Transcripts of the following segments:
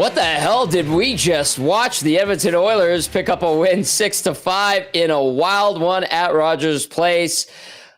What the hell did we just watch? The Edmonton Oilers pick up a win 6-5 in a wild one at Rogers Place.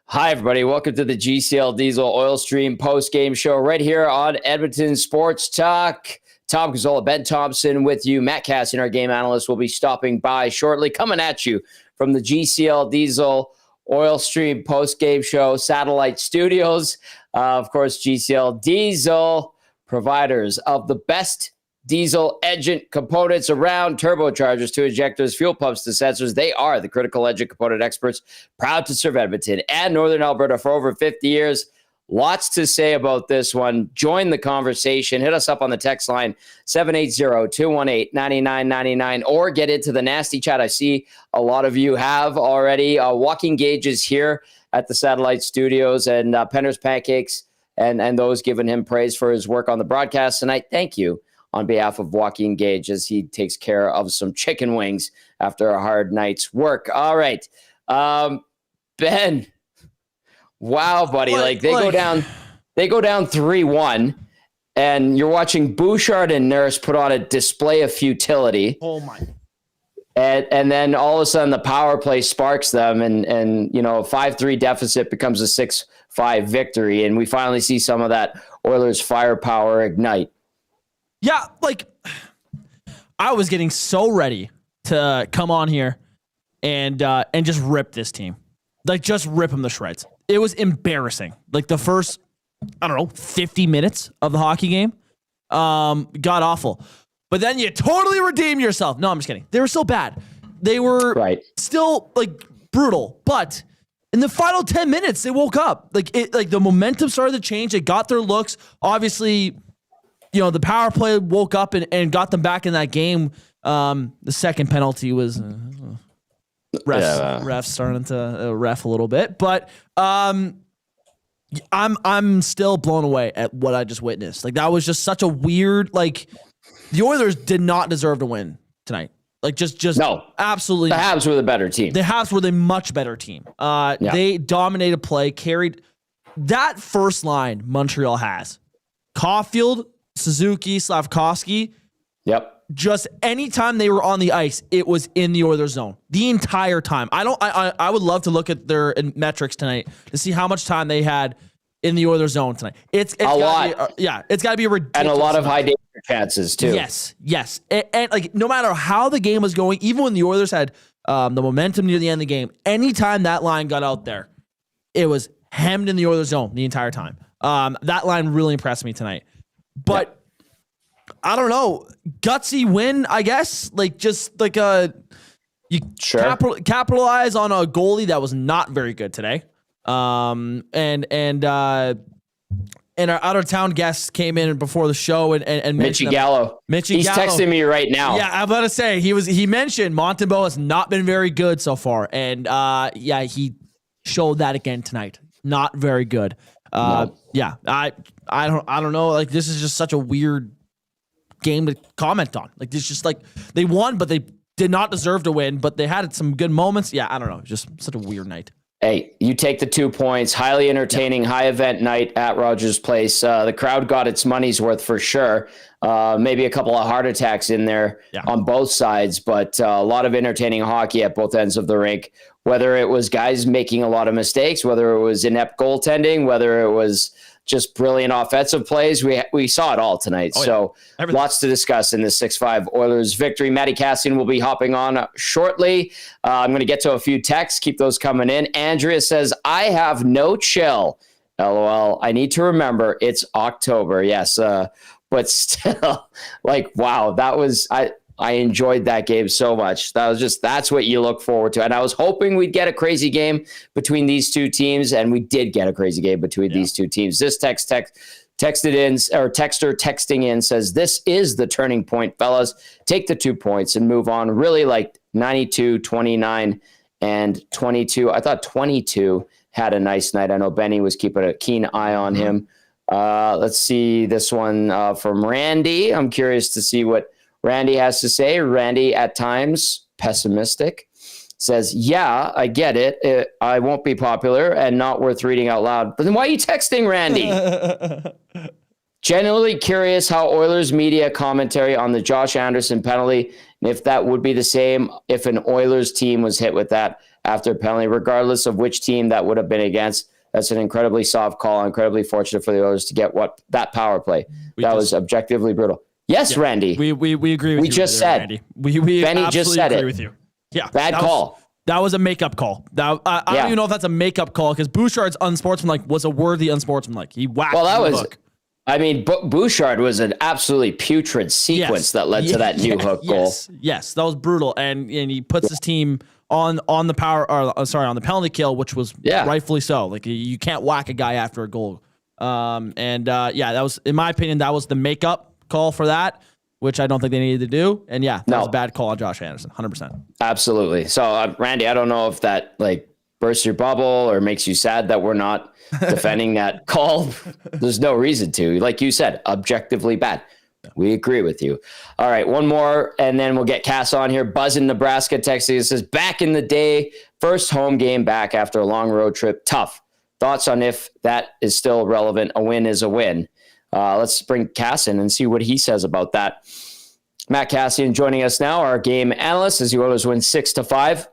Hi, everybody. Welcome to the GCL Diesel Oil Stream post-game show right here on Edmonton Sports Talk. Tom Gazzola, Ben Thomson with you. Matt Kassian, our game analyst, will be stopping by shortly, coming at you from the GCL Diesel Oil Stream post-game show satellite studios. Of course, GCL Diesel, providers of the best diesel engine components around, turbochargers to injectors, fuel pumps to sensors. They are the critical engine component experts, proud to serve Edmonton and Northern Alberta for over 50 years. Lots to say about this one. Join the conversation. Hit us up on the text line 780-218-9999 or get into the nasty chat. I see a lot of you have already. Walking Gauge is here at the satellite studios, and Penner's Pancakes and those giving him praise for his work on the broadcast tonight. Thank you on behalf of Walking Gauge as he takes care of some chicken wings after a hard night's work. All right. Ben, wow, buddy. They go down 3-1, and you're watching Bouchard and Nurse put on a display of futility. Oh my. And then all of a sudden the power play sparks them, and a 5-3 deficit becomes a 6-5 victory, and we finally see some of that Oilers firepower ignite. Yeah, I was getting so ready to come on here and just rip this team. Just rip them to shreds. It was embarrassing. The first, 50 minutes of the hockey game, god awful. But then you totally redeemed yourself. No, I'm just kidding. They were still bad. They were still brutal. But in the final 10 minutes, they woke up. The momentum started to change. They got their looks. Obviously, the power play woke up and got them back in that game. The second penalty was refs starting to ref a little bit, but I'm still blown away at what I just witnessed. That was just such a weird. The Oilers did not deserve to win tonight. No, absolutely. The Habs were the better team. The Habs were the much better team. They dominated play, carried that first line. Montreal has Caulfield, Suzuki, Slavkovsky. Yep. Just anytime they were on the ice, it was in the Oilers zone the entire time. I would love to look at their metrics tonight to see how much time they had in the Oilers zone tonight. It's a lot. It's got to be ridiculous. And a lot of high danger chances too. Yes. And no matter how the game was going, even when the Oilers had the momentum near the end of the game, anytime that line got out there, it was hemmed in the Oilers zone the entire time. That line really impressed me tonight. But I don't know, gutsy win, I guess. You capitalize on a goalie that was not very good today. And our out of town guest came in before the show and mentioned Mitchie Gallo. He's texting me right now. Yeah, I'm about to say he mentioned Montembeault has not been very good so far, and he showed that again tonight. Not very good. No. Yeah, I don't know. This is just such a weird game to comment on. It's just they won, but they did not deserve to win, but they had some good moments. Yeah, I don't know. Just such a weird night. Hey, you take the 2 points. Highly entertaining, high event night at Rogers Place. The crowd got its money's worth for sure. Maybe a couple of heart attacks in there on both sides, but a lot of entertaining hockey at both ends of the rink. Whether it was guys making a lot of mistakes, whether it was inept goaltending, whether it was just brilliant offensive plays, we saw it all tonight. Lots to discuss in the 6-5 Oilers victory. Matty Kassian will be hopping on shortly. I'm going to get to a few texts. Keep those coming in. Andrea says, I have no chill. LOL. I need to remember it's October. Yes. But still, wow, that was... I enjoyed that game so much. That's what you look forward to. And I was hoping we'd get a crazy game between these two teams, and we did get a crazy game between these two teams. This texter texting in says, this is the turning point, fellas. Take the 2 points and move on. Really 92, 29, and 22. I thought 22 had a nice night. I know Benny was keeping a keen eye on him. Let's see this one from Randy. I'm curious to see what Randy has to say. Randy, at times pessimistic, says, yeah, I get it. I won't be popular and not worth reading out loud. But then why are you texting Randy? Genuinely curious how Oilers media commentary on the Josh Anderson penalty, and if that would be the same if an Oilers team was hit with that after a penalty, regardless of which team that would have been against. That's an incredibly soft call. Incredibly fortunate for the Oilers to get that power play. That was objectively brutal. Yes, Randy. We agree with you. We just said. Randy. We Benny just said agree it. with you. Yeah. Bad call. That was a makeup call. I don't even know if that's a makeup call because Bouchard's unsportsmanlike was a worthy unsportsmanlike. He whacked the hook. I mean, Bouchard was an absolutely putrid sequence that led to that new hook goal. Yes, that was brutal. And he puts his team on the on the penalty kill, which was rightfully so. Like you can't whack a guy after a goal. That was, in my opinion, that was the makeup call for that, which I don't think they needed to do. And that was a bad call on Josh Anderson, 100%. Absolutely. So, Randy, I don't know if that bursts your bubble or makes you sad that we're not defending that call. There's no reason to. Like you said, objectively bad. We agree with you. All right, one more, and then we'll get Cass on here. Buzz in Nebraska texting. It says, back in the day, first home game back after a long road trip. Tough. Thoughts on if that is still relevant? A win is a win. Let's bring Cass in and see what he says about that. Matt Kassian joining us now, our game analyst, as the Oilers win 6-5.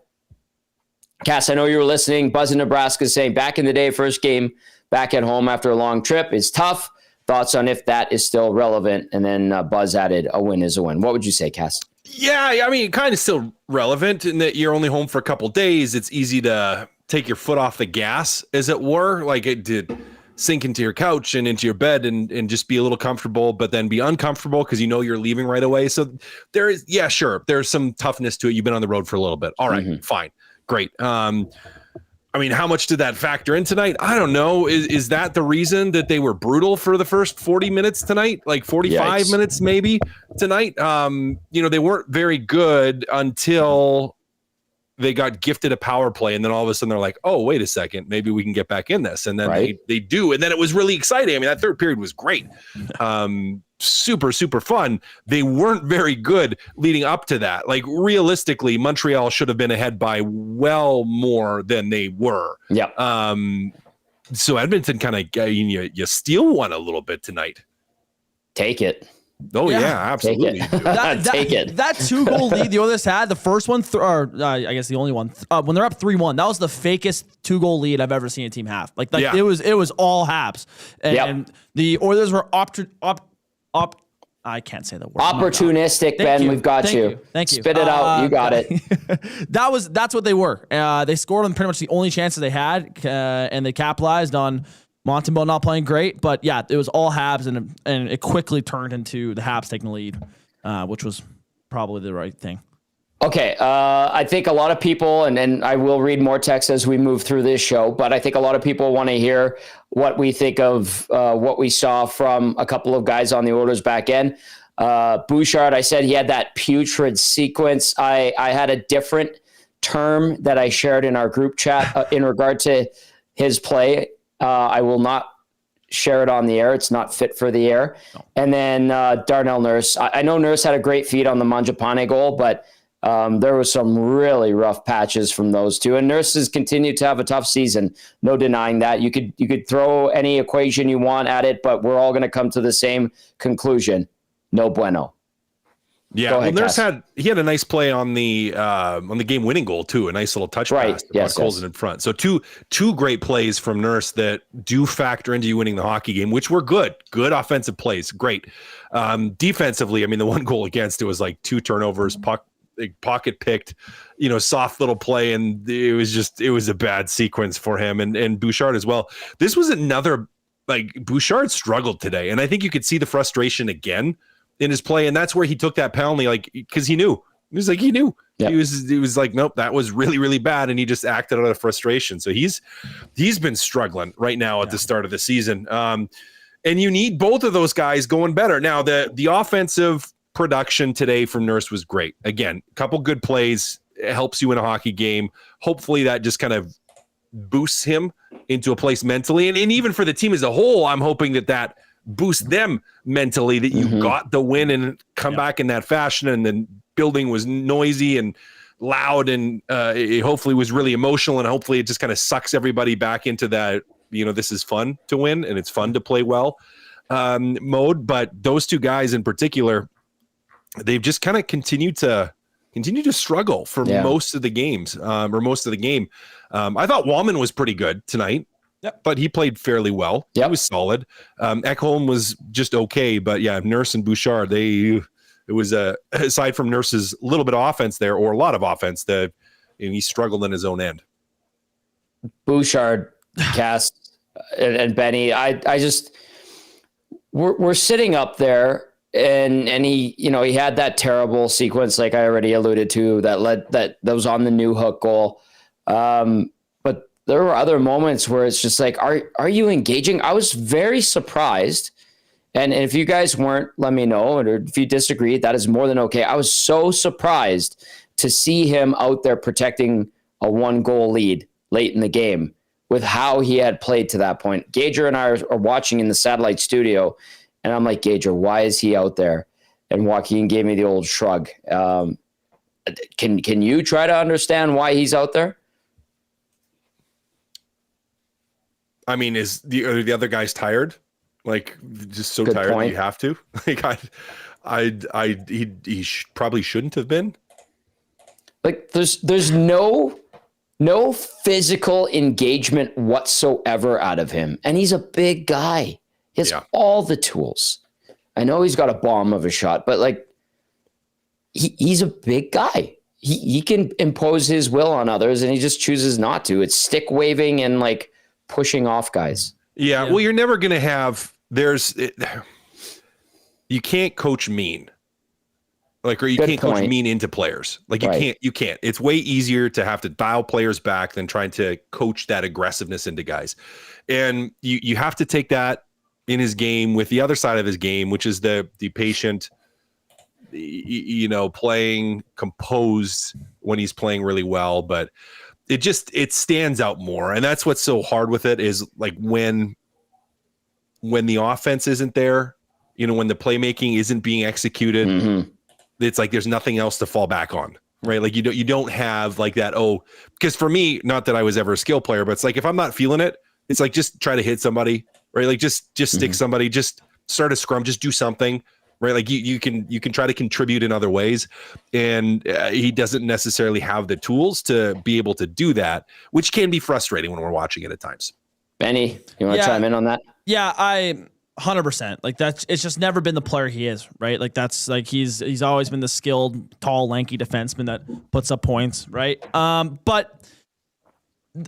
Cass, I know you were listening. Buzz in Nebraska saying, back in the day, first game back at home after a long trip is tough. Thoughts on if that is still relevant? And then Buzz added, a win is a win. What would you say, Cass? Yeah, I mean, kind of still relevant in that you're only home for a couple days. It's easy to take your foot off the gas, as it were. Like it did sink into your couch and into your bed and just be a little comfortable, but then be uncomfortable because you're leaving right away. So there is, sure, there's some toughness to it. You've been on the road for a little bit. All right, fine, great. I mean, how much did that factor in tonight? I don't know. Is that the reason that they were brutal for the first 40 minutes tonight? Like 45 minutes maybe tonight? They weren't very good until they got gifted a power play, and then all of a sudden they're like, oh, wait a second, maybe we can get back in this. And then they do. And then it was really exciting. I mean, that third period was great. Super, super fun. They weren't very good leading up to that. Like realistically, Montreal should have been ahead by well more than they were. Yeah. So Edmonton kind of, you steal one a little bit tonight. Take it. Oh yeah, absolutely. Take it. Take it. That 2-goal lead the Oilers had, the first one, I guess the only one, when they're up 3-1, that was the fakest 2-goal lead I've ever seen a team have. It was all Habs, and the Oilers were I can't say the word. Opportunistic, Ben. We've got you. Thank you. Spit it out. You got it. That's what they were. They scored on pretty much the only chances they had, and they capitalized on Montembeault not playing great. But yeah, it was all Habs, and it quickly turned into the Habs taking the lead, which was probably the right thing. Okay, I think a lot of people, and I will read more texts as we move through this show, but I think a lot of people want to hear what we think of what we saw from a couple of guys on the Oilers back end. Bouchard, I said he had that putrid sequence. I had a different term that I shared in our group chat in regard to his play. I will not share it on the air. It's not fit for the air. No. And then Darnell Nurse. I know Nurse had a great feed on the Mangiapane goal, but there was some really rough patches from those two, and Nurse has continued to have a tough season. No denying that. You could throw any equation you want at it, but we're all going to come to the same conclusion. No bueno. Yeah, well, Nurse had a nice play on the game-winning goal too. A nice little touch pass to Colson in front. So two great plays from Nurse that do factor into you winning the hockey game, which were good offensive plays. Great. Defensively, I mean, the one goal against, it was like 2 turnovers, pocket picked, soft little play, and it was a bad sequence for him and Bouchard as well. This was another, Bouchard struggled today, and I think you could see the frustration again in his play, and that's where he took that penalty, because he knew. Yep. He was like, nope, that was really, really bad, and he just acted out of frustration. So he's been struggling right now at the start of the season, and you need both of those guys going better. Now the offensive production today from Nurse was great. Again, a couple good plays. It helps you in a hockey game. Hopefully that just kind of boosts him into a place mentally, and even for the team as a whole, I'm hoping that boost them mentally, that you got the win and come back in that fashion, and the building was noisy and loud, and it hopefully was really emotional, and hopefully it just kind of sucks everybody back into that, this is fun to win and it's fun to play well. mode. But those two guys in particular, they've just kind of continued to struggle for most of the games, or most of the game. I thought Wallman was pretty good tonight. Yep. But he played fairly well. Yep. He was solid. Ekholm was just okay, but Nurse and Bouchard, it was aside from Nurse's little bit of offense there, or a lot of offense, that he struggled in his own end. Bouchard, Cass, and Benny, I just we're sitting up there, and he he had that terrible sequence, like I already alluded to, that was on the new hook goal. There were other moments where it's just like, are you engaging? I was very surprised. And if you guys weren't, let me know. Or if you disagree, that is more than okay. I was so surprised to see him out there protecting a 1-goal lead late in the game with how he had played to that point. Gager and I are watching in the satellite studio, and I'm like, Gager, why is he out there? And Joaquin gave me the old shrug. Can you try to understand why he's out there? I mean, are the other guys tired? Like, just so tired that you have to? Like, he probably shouldn't have been. Like, there's no physical engagement whatsoever out of him, and he's a big guy. He has all the tools. I know he's got a bomb of a shot, but like, he's a big guy. He can impose his will on others, and he just chooses not to. It's stick waving and like pushing off guys. Yeah. Well, you're never going to have, you can't coach mean. Like, or you can't coach mean into players. Like, you can't. It's way easier to have to dial players back than trying to coach that aggressiveness into guys. And you have to take that in his game with the other side of his game, which is the patient, playing composed when he's playing really well. But it stands out more. And that's what's so hard with it, is like when the offense isn't there, when the playmaking isn't being executed, it's like there's nothing else to fall back on, right? Like you don't have like that. Because for me, not that I was ever a skill player, but it's like, if I'm not feeling it, it's like, just try to hit somebody, right? Like just stick somebody, just start a scrum, just do something, right? Like you can try to contribute in other ways, and he doesn't necessarily have the tools to be able to do that, which can be frustrating when we're watching it at times. Benny, you want to chime in on that? Yeah, 100%. Like, it's just never been the player he is, right? Like, that's like, he's always been the skilled, tall, lanky defenseman that puts up points, right? But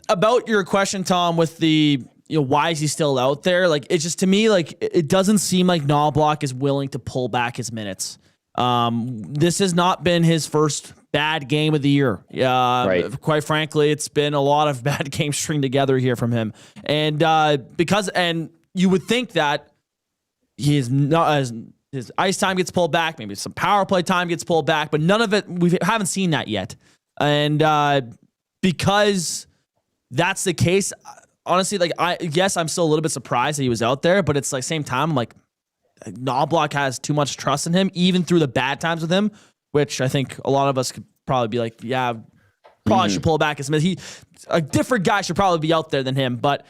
about your question, Tom, with the, why is he still out there? Like, it's just, to me, like, it doesn't seem like Knoblauch is willing to pull back his minutes. This has not been his first bad game of the year. Right. Quite frankly, it's been a lot of bad games stringed together here from him. And you would think that he's not, as his ice time gets pulled back, maybe some power play time gets pulled back, but none of it, we haven't seen that yet. And because that's the case, honestly, like, I'm still a little bit surprised that he was out there, but it's like, same time, I'm like, Knoblauch has too much trust in him, even through the bad times with him, which I think a lot of us could probably be like, probably should pull back his minutes. A different guy should probably be out there than him, but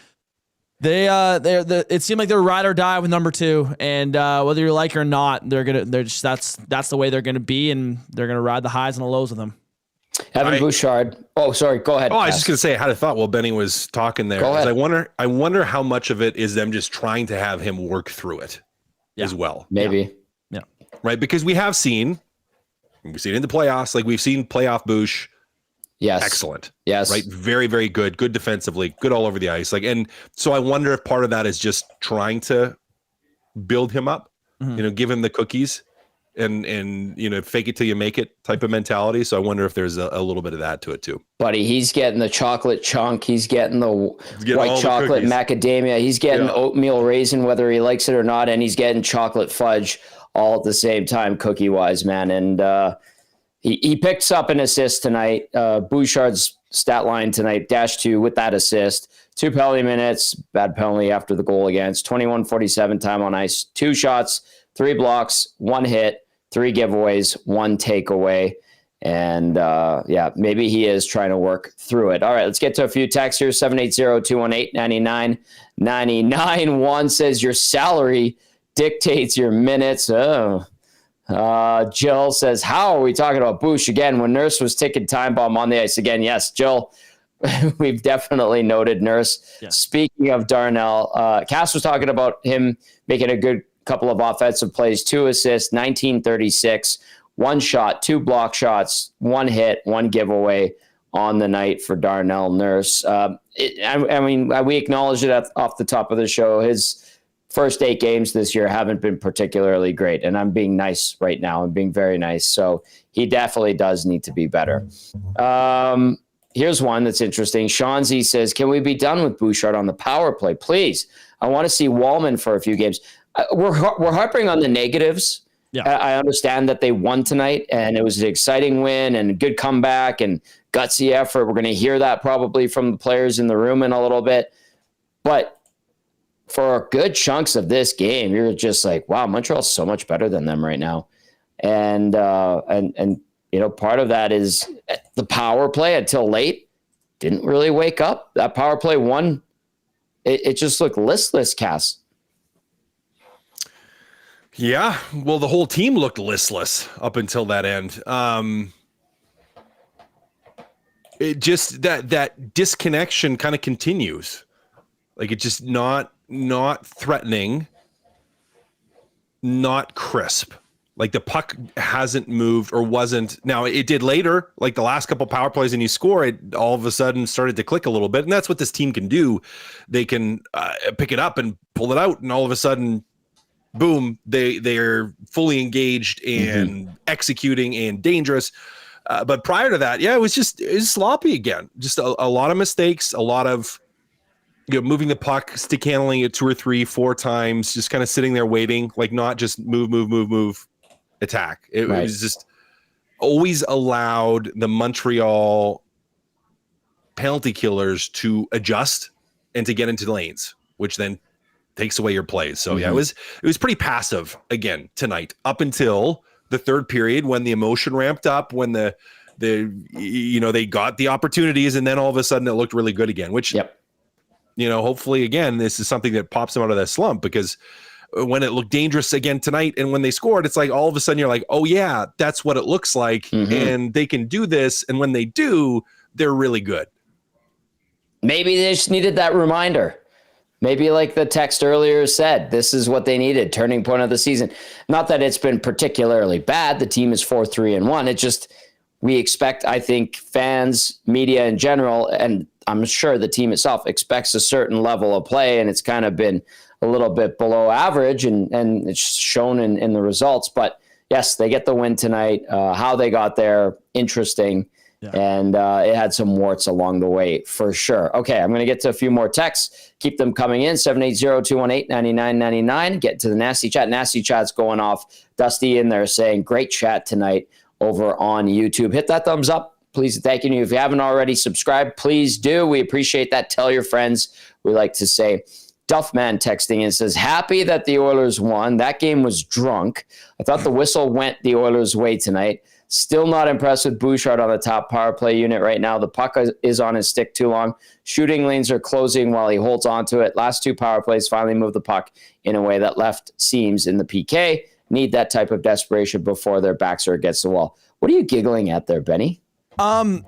it seemed like they're ride or die with number 2, and whether you like it or not, that's the way they're gonna be, and they're gonna ride the highs and the lows with them. Evan Bouchard. Oh, sorry. Go ahead. Oh, I was just gonna say, I had a thought while Benny was talking there. Go ahead. I wonder how much of it is them just trying to have him work through it as well. Maybe. Yeah. Right, because we've seen in the playoffs, like we've seen playoff Bouch. Yes. Excellent. Yes. Right. Very, very good. Good defensively. Good all over the ice. Like, and so I wonder if part of that is just trying to build him up, give him the cookies and fake it till you make it type of mentality. So I wonder if there's a little bit of that to it too. Buddy, he's getting the chocolate chunk. He's getting the white chocolate macadamia. He's getting oatmeal raisin, whether he likes it or not. And he's getting chocolate fudge all at the same time, cookie wise, man. And, He picks up an assist tonight. Bouchard's stat line tonight, -2 with that assist. 2 penalty minutes, bad penalty after the goal against. 21:47 time on ice. 2 shots, 3 blocks, 1 hit, 3 giveaways, 1 takeaway. And maybe he is trying to work through it. All right, let's get to a few texts here. 780-218-9999. One says your salary dictates your minutes. Oh. Jill says, how are we talking about Bouch again when Nurse was ticking time bomb on the ice again? Yes, Jill, we've definitely noted Nurse. Yeah. Speaking of Darnell, Cass was talking about him making a good couple of offensive plays, 2 assists, 1936, 1 shot, 2 block shots, 1 hit, 1 giveaway on the night for Darnell Nurse. We acknowledged it off the top of the show. His first 8 games this year haven't been particularly great, and I'm being nice right now. I'm being very nice. So he definitely does need to be better. Here's one that's interesting. Sean Z says, can we be done with Bouchard on the power play, please? I want to see Wallman for a few games. We're harping on the negatives. Yeah. I understand that they won tonight, and it was an exciting win and a good comeback and gutsy effort. We're going to hear that probably from the players in the room in a little bit. But for good chunks of this game, you're just like, wow, Montreal's so much better than them right now. And part of that is the power play until late didn't really wake up. That power play won. It just looked listless, Cass. Yeah, well, the whole team looked listless up until that end. It just that disconnection kind of continues. Like it's just not threatening, not crisp. Like the puck hasn't moved or wasn't. Now it did later, like the last couple power plays and you score, it all of a sudden started to click a little bit. And that's what this team can do. They can pick it up and pull it out. And all of a sudden, boom, they're fully engaged and executing and dangerous. But prior to that, it was sloppy again. Just a lot of mistakes, a lot of moving the puck, stick handling it 2 or 3, 4 times, just kind of sitting there waiting, like not just move, attack. It was just always allowed the Montreal penalty killers to adjust and to get into the lanes, which then takes away your plays. So it was pretty passive again tonight up until the third period when the emotion ramped up, when they got the opportunities, and then all of a sudden it looked really good again, which hopefully again, this is something that pops them out of that slump, because when it looked dangerous again tonight and when they scored, it's like all of a sudden you're like, oh yeah, that's what it looks like. And they can do this. And when they do, they're really good. Maybe they just needed that reminder. Maybe like the text earlier said, this is what they needed, turning point of the season. Not that it's been particularly bad. The team is 4-3-1. It just, we expect, I think, fans, media in general, and I'm sure the team itself expects a certain level of play, and it's kind of been a little bit below average, and it's shown in the results. But yes, they get the win tonight. How they got there, interesting. Yeah. And it had some warts along the way for sure. Okay, I'm going to get to a few more texts. Keep them coming in, 780-218-9999. Get to the Nasty Chat. Nasty Chat's going off. Dusty in there saying, great chat tonight over on YouTube. Hit that thumbs up. Please, thanking you. If you haven't already subscribed, please do. We appreciate that. Tell your friends. We like to say. Duffman texting in says, happy that the Oilers won. That game was drunk. I thought the whistle went the Oilers' way tonight. Still not impressed with Bouchard on the top power play unit right now. The puck is on his stick too long. Shooting lanes are closing while he holds on to it. Last 2 power plays finally moved the puck in a way that left seams in the PK. Need that type of desperation before their backs are against the wall. What are you giggling at there, Benny? I'm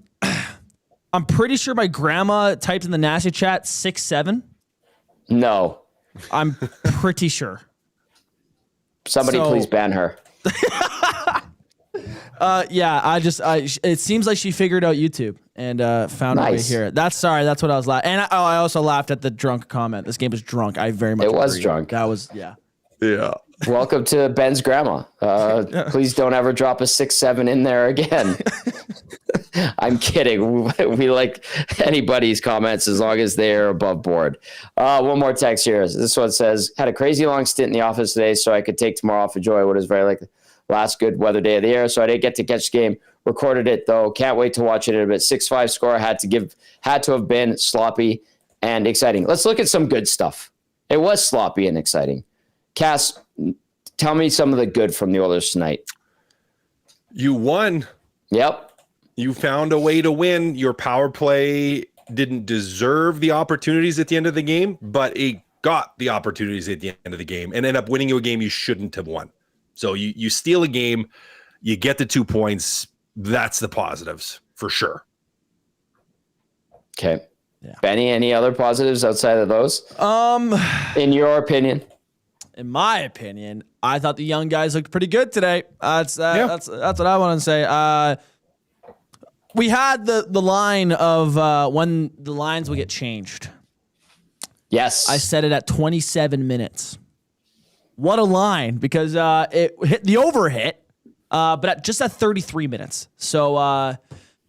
pretty sure my grandma typed in the Nasty Chat 6'7". No. I'm pretty sure. Somebody please ban her. It seems like she figured out YouTube and found a way here. That's what I was laughing. And I also laughed at the drunk comment. This game was drunk. I very much agree. Was drunk. That was, yeah. Welcome to Ben's grandma. Please don't ever drop a 6'7" in there again. I'm kidding. We like anybody's comments as long as they're above board. One more text here. This one says, had a crazy long stint in the office today so I could take tomorrow off, enjoy what is very likely last good weather day of the year. So I didn't get to catch the game. Recorded it though. Can't wait to watch it in a bit. 6-5 score had to have been sloppy and exciting. Let's look at some good stuff. It was sloppy and exciting. Cass, tell me some of the good from the Oilers tonight. You won. Yep. You found a way to win. Your power play didn't deserve the opportunities at the end of the game, but it got the opportunities at the end of the game and end up winning you a game you shouldn't have won. So you steal a game, you get the 2 points. That's the positives for sure. Okay. Yeah. Benny, any other positives outside of those? In your opinion? In my opinion, I thought the young guys looked pretty good today. That's what I want to say. We had the line of when the lines will get changed. Yes. I said it at 27 minutes. What a line, because it hit the over hit, but just at 33 minutes. So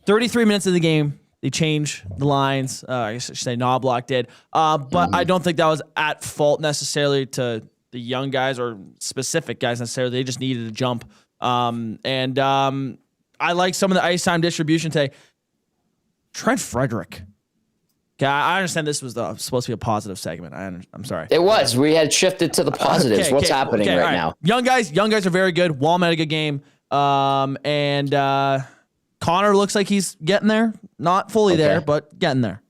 33 minutes of the game, they changed the lines. I guess I should say Knobloch did. But I don't think that was at fault necessarily to the young guys or specific guys necessarily. They just needed a jump. I like some of the ice time distribution today. Trent Frederick. Okay, I understand this was supposed to be a positive segment. I'm sorry. It was. We had shifted to the positives. What's happening right now? Young guys are very good. Wallman had a good game. Connor looks like he's getting there. Not fully there, but getting there.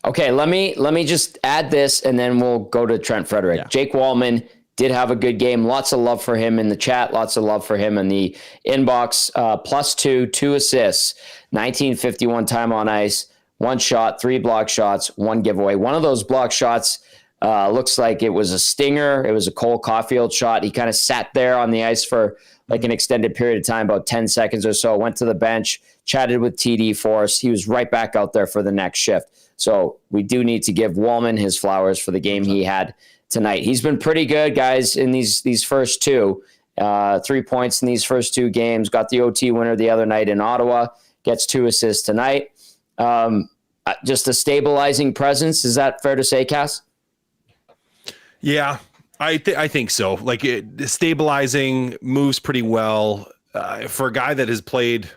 Okay, let me just add this, and then we'll go to Trent Frederick. Yeah. Jake Wallman did have a good game. Lots of love for him in the chat. Lots of love for him in the inbox. +2, 2 assists, 1951 time on ice, 1 shot, 3 block shots, 1 giveaway. One of those block shots looks like it was a stinger. It was a Cole Caulfield shot. He kind of sat there on the ice for like an extended period of time, about 10 seconds or so, went to the bench, chatted with TD Force. He was right back out there for the next shift. So we do need to give Wallman his flowers for the game he had tonight. He's been pretty good, guys, in these first 2. 3 points in these first 2 games. Got the OT winner the other night in Ottawa. Gets 2 assists tonight. Just a stabilizing presence. Is that fair to say, Cass? Yeah, I think so. Like stabilizing, moves pretty well. For a guy that has played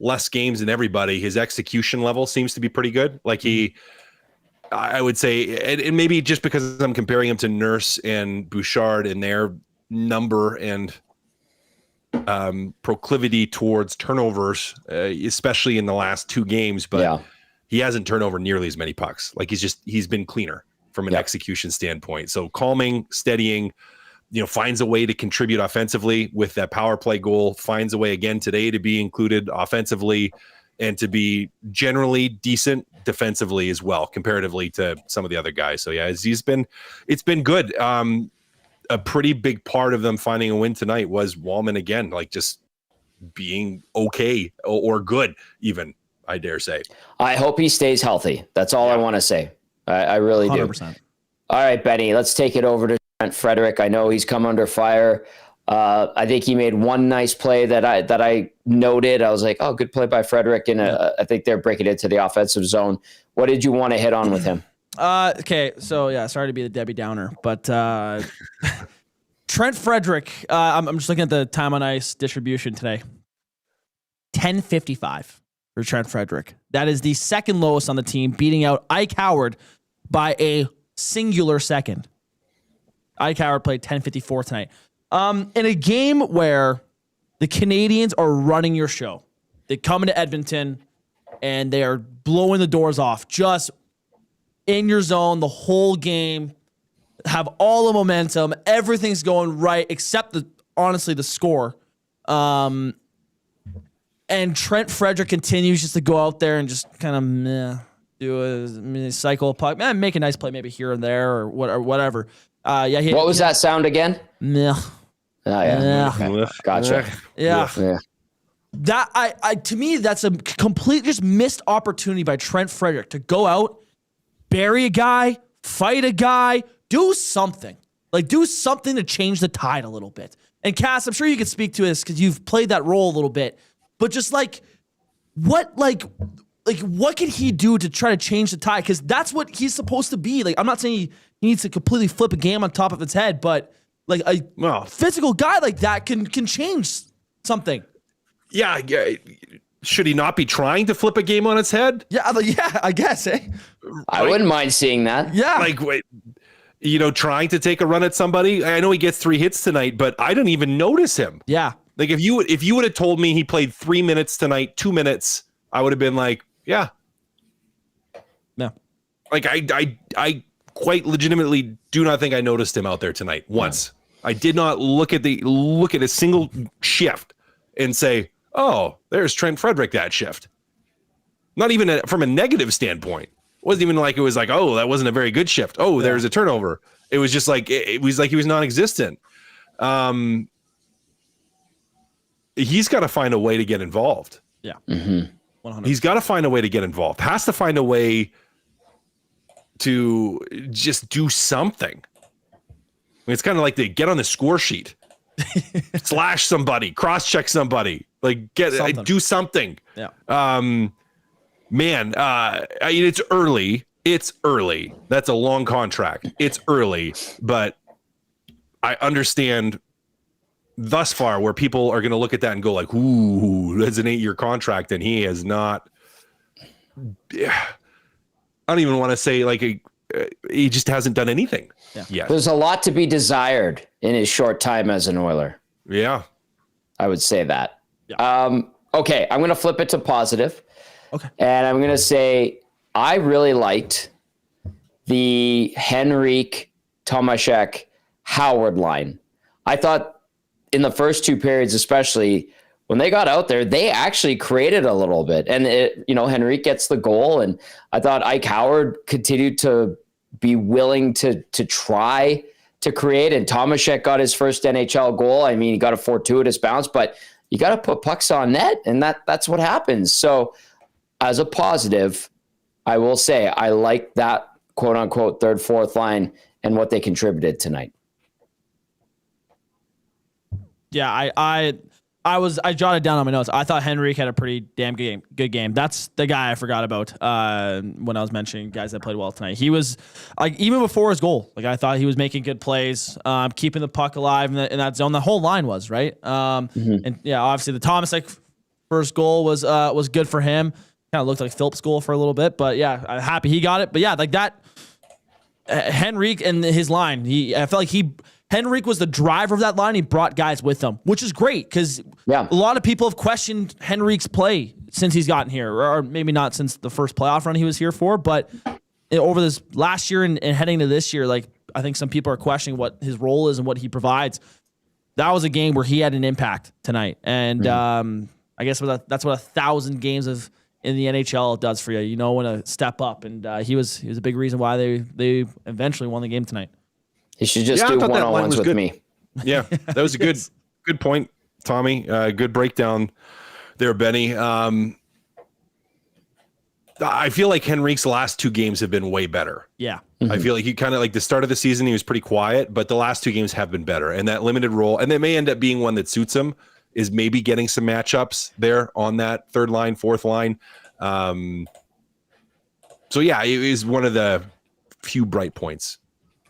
less games than everybody, his execution level seems to be pretty good. Like I would say, and maybe just because I'm comparing him to Nurse and Bouchard and their number and proclivity towards turnovers, especially in the last 2 games, but he hasn't turned over nearly as many pucks. Like he's been cleaner from an execution standpoint. So calming, steadying, finds a way to contribute offensively with that power play goal, finds a way again today to be included offensively and to be generally decent defensively as well, comparatively to some of the other guys. So yeah, it's been good. A pretty big part of them finding a win tonight was Wallman again, like just being okay or good, even, I dare say. I hope he stays healthy. That's all I want to say. I really 100%. Do. All right, Benny, let's take it over to Trent Frederick. I know he's come under fire. I think he made one nice play that I noted. I was like, oh, good play by Frederick. And I think they're breaking into the offensive zone. What did you want to hit on with him? Okay, so yeah, sorry to be the Debbie Downer, but Trent Frederick, I'm just looking at the time on ice distribution today. 10:55 for Trent Frederick. That is the second lowest on the team, beating out Ike Howard by a singular second. Ike Howard played 10:54 tonight. In a game where the Canadiens are running your show. They come into Edmonton and they are blowing the doors off, just in your zone the whole game, have all the momentum, everything's going right except honestly the score. And Trent Frederick continues just to go out there and just kind of do a cycle of puck, make a nice play maybe here and there or whatever. What was that sound again? Oh, yeah. Okay. Gotcha. Yeah. That I to me, that's a complete just missed opportunity by Trent Frederick to go out, bury a guy, fight a guy, do something. Like, do something to change the tide a little bit. And Cass, I'm sure you could speak to this because you've played that role a little bit. But just what can he do to try to change the tide? Because that's what he's supposed to be. Like, I'm not saying he needs to completely flip a game on top of its head, but like a physical guy like that can change something. Yeah. Should he not be trying to flip a game on its head? Yeah, I guess, eh? I wouldn't mind seeing that. Yeah. Trying to take a run at somebody. I know he gets 3 hits tonight, but I didn't even notice him. Yeah. Like if you would have told me he played 3 minutes tonight, 2 minutes, I would have been like, yeah. No. Like I quite legitimately do not think I noticed him out there tonight once. I did not look at a single shift and say, oh, there's Trent Frederick that shift. Not even from a negative standpoint. It wasn't even like it was like, oh, that wasn't a very good shift. Oh, there's a turnover. It was just like it was like he was non-existent. He's got to find a way to get involved. Yeah. 100%. He's got to find a way to get involved. Has to find a way to just do something. I mean, it's kind of like they get on the score sheet, slash somebody, cross-check somebody, like do something. Yeah. Man, it's early. It's early. That's a long contract. It's early, but I understand thus far where people are going to look at that and go like, ooh, that's an 8-year contract. And he has not, I don't even want to say like he just hasn't done anything yet. There's a lot to be desired in his short time as an Oiler. Yeah. I would say that. Yeah. Okay. I'm going to flip it to positive. Okay. And I'm going to say, I really liked the Henrique, Tomaszek, Howard line. I thought in the first 2 periods, especially when they got out there, they actually created a little bit. And Henrique gets the goal, and I thought Ike Howard continued to be willing to try to create. And Tomaszek got his first NHL goal. I mean, he got a fortuitous bounce, but you got to put pucks on net, and that's what happens. So as a positive, I will say I like that quote unquote third, fourth line and what they contributed tonight. Yeah, I jotted down on my notes. I thought Henrique had a pretty damn good game. That's the guy I forgot about when I was mentioning guys that played well tonight. He was like, even before his goal, like I thought he was making good plays, keeping the puck alive in that zone. The whole line was right. And yeah, obviously the Tomaszek first goal was good for him. Kind of looked like Phillips' goal for a little bit, but yeah, I'm happy he got it. But yeah, like that, Henrique and his line, I felt like Henrique was the driver of that line. He brought guys with him, which is great because a lot of people have questioned Henrique's play since he's gotten here, or maybe not since the first playoff run he was here for, but over this last year and heading to this year, like I think some people are questioning what his role is and what he provides. That was a game where he had an impact tonight, and I guess that's what 1,000 games in the NHL does for you. You know when to step up, and he was a big reason why they eventually won the game tonight. He should just do one-on-ones with me. Yeah, that was a good point, Tommy. Good breakdown there, Benny. I feel like Henrique's last 2 games have been way better. Yeah. I feel like he kind of like the start of the season, he was pretty quiet, but the last 2 games have been better. And that limited role, and it may end up being one that suits him, is maybe getting some matchups there on that third line, fourth line. So yeah, it is one of the few bright points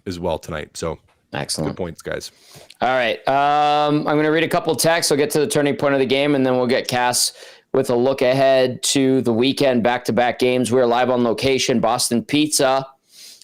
as well tonight. So excellent. Good points, guys. All right. I'm going to read a couple texts. We'll get to the turning point of the game, and then we'll get Cass with a look ahead to the weekend back-to-back games. We're live on location, Boston Pizza,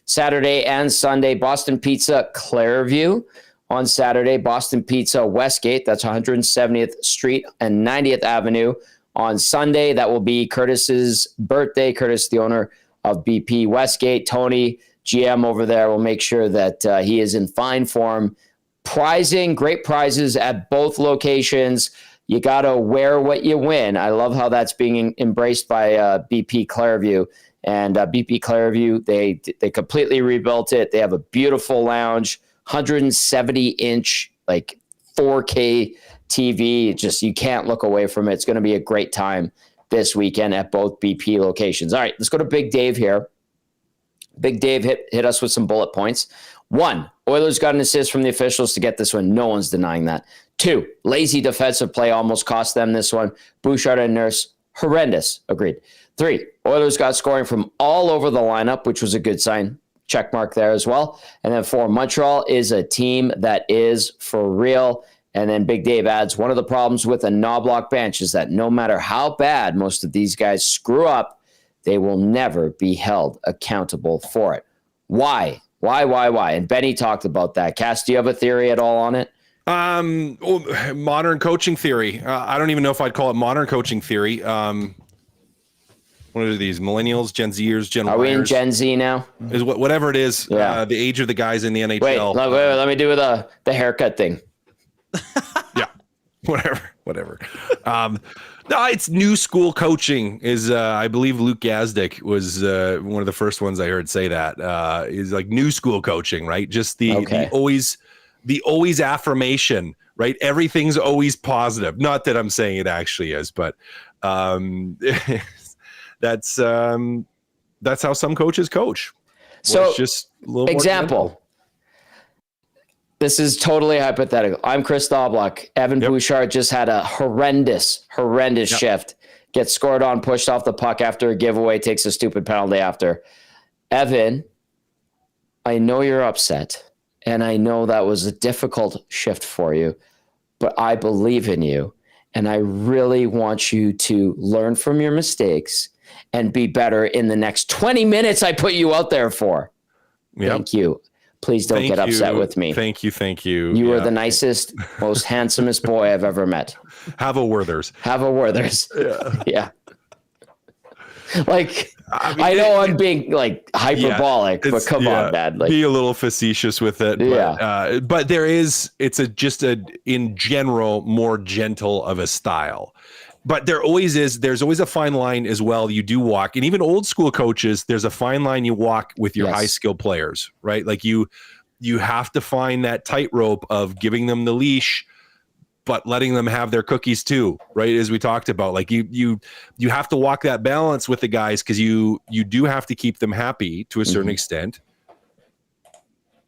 Saturday and Sunday. Boston Pizza, Clairview on Saturday. Boston Pizza, Westgate. That's 170th Street and 90th Avenue on Sunday. That will be Curtis's birthday. Curtis, the owner of BP Westgate. Tony, GM over there, will make sure that he is in fine form. Prizing, great prizes at both locations. You got to wear what you win. I love how that's being embraced by BP Clairview. And BP Clairview, they completely rebuilt it. They have a beautiful lounge, 170-inch, like 4K TV. Just, you can't look away from it. It's going to be a great time this weekend at both BP locations. All right, let's go to Big Dave here. Big Dave hit us with some bullet points. 1, Oilers got an assist from the officials to get this one. No one's denying that. 2, lazy defensive play almost cost them this one. Bouchard and Nurse, horrendous. Agreed. 3, Oilers got scoring from all over the lineup, which was a good sign. Check mark there as well. And then 4, Montreal is a team that is for real. And then Big Dave adds, one of the problems with a Knobloch bench is that no matter how bad most of these guys screw up, they will never be held accountable for it. Why? And Benny talked about that. Cass, do you have a theory at all on it? Modern coaching theory. I don't even know if I'd call it modern coaching theory. One what are these millennials, Gen Zers, Gen Yers? Are we in Gen Z now? Is whatever it is. Yeah. The age of the guys in the NHL. Wait, let me do the haircut thing. Yeah, whatever. No, it's new school coaching. Is I believe Luke Gazdic was one of the first ones I heard say that. Is like new school coaching, right? Just the always affirmation, right? Everything's always positive. Not that I'm saying it actually is, but that's how some coaches coach. So it's just a little example. More this is totally hypothetical. I'm Chris Doblock. Evan Bouchard just had a horrendous shift. Gets scored on, pushed off the puck after a giveaway, takes a stupid penalty after. Evan, I know you're upset, and I know that was a difficult shift for you, but I believe in you, and I really want you to learn from your mistakes and be better in the next 20 minutes I put you out there for. Yep. Thank you. Please don't get upset with me. Thank you. You are the nicest, most handsomest boy I've ever met. Have a Werther's. Yeah. Like, I know I'm being like hyperbolic, but come on, man. Like, be a little facetious with it. But there is, just in general, more gentle of a style. But there's always a fine line as well. You do walk, and even old school coaches, there's a fine line you walk with your high skill players, right? Like you have to find that tightrope of giving them the leash, but letting them have their cookies too, right? As we talked about, like you have to walk that balance with the guys, because you do have to keep them happy to a certain extent,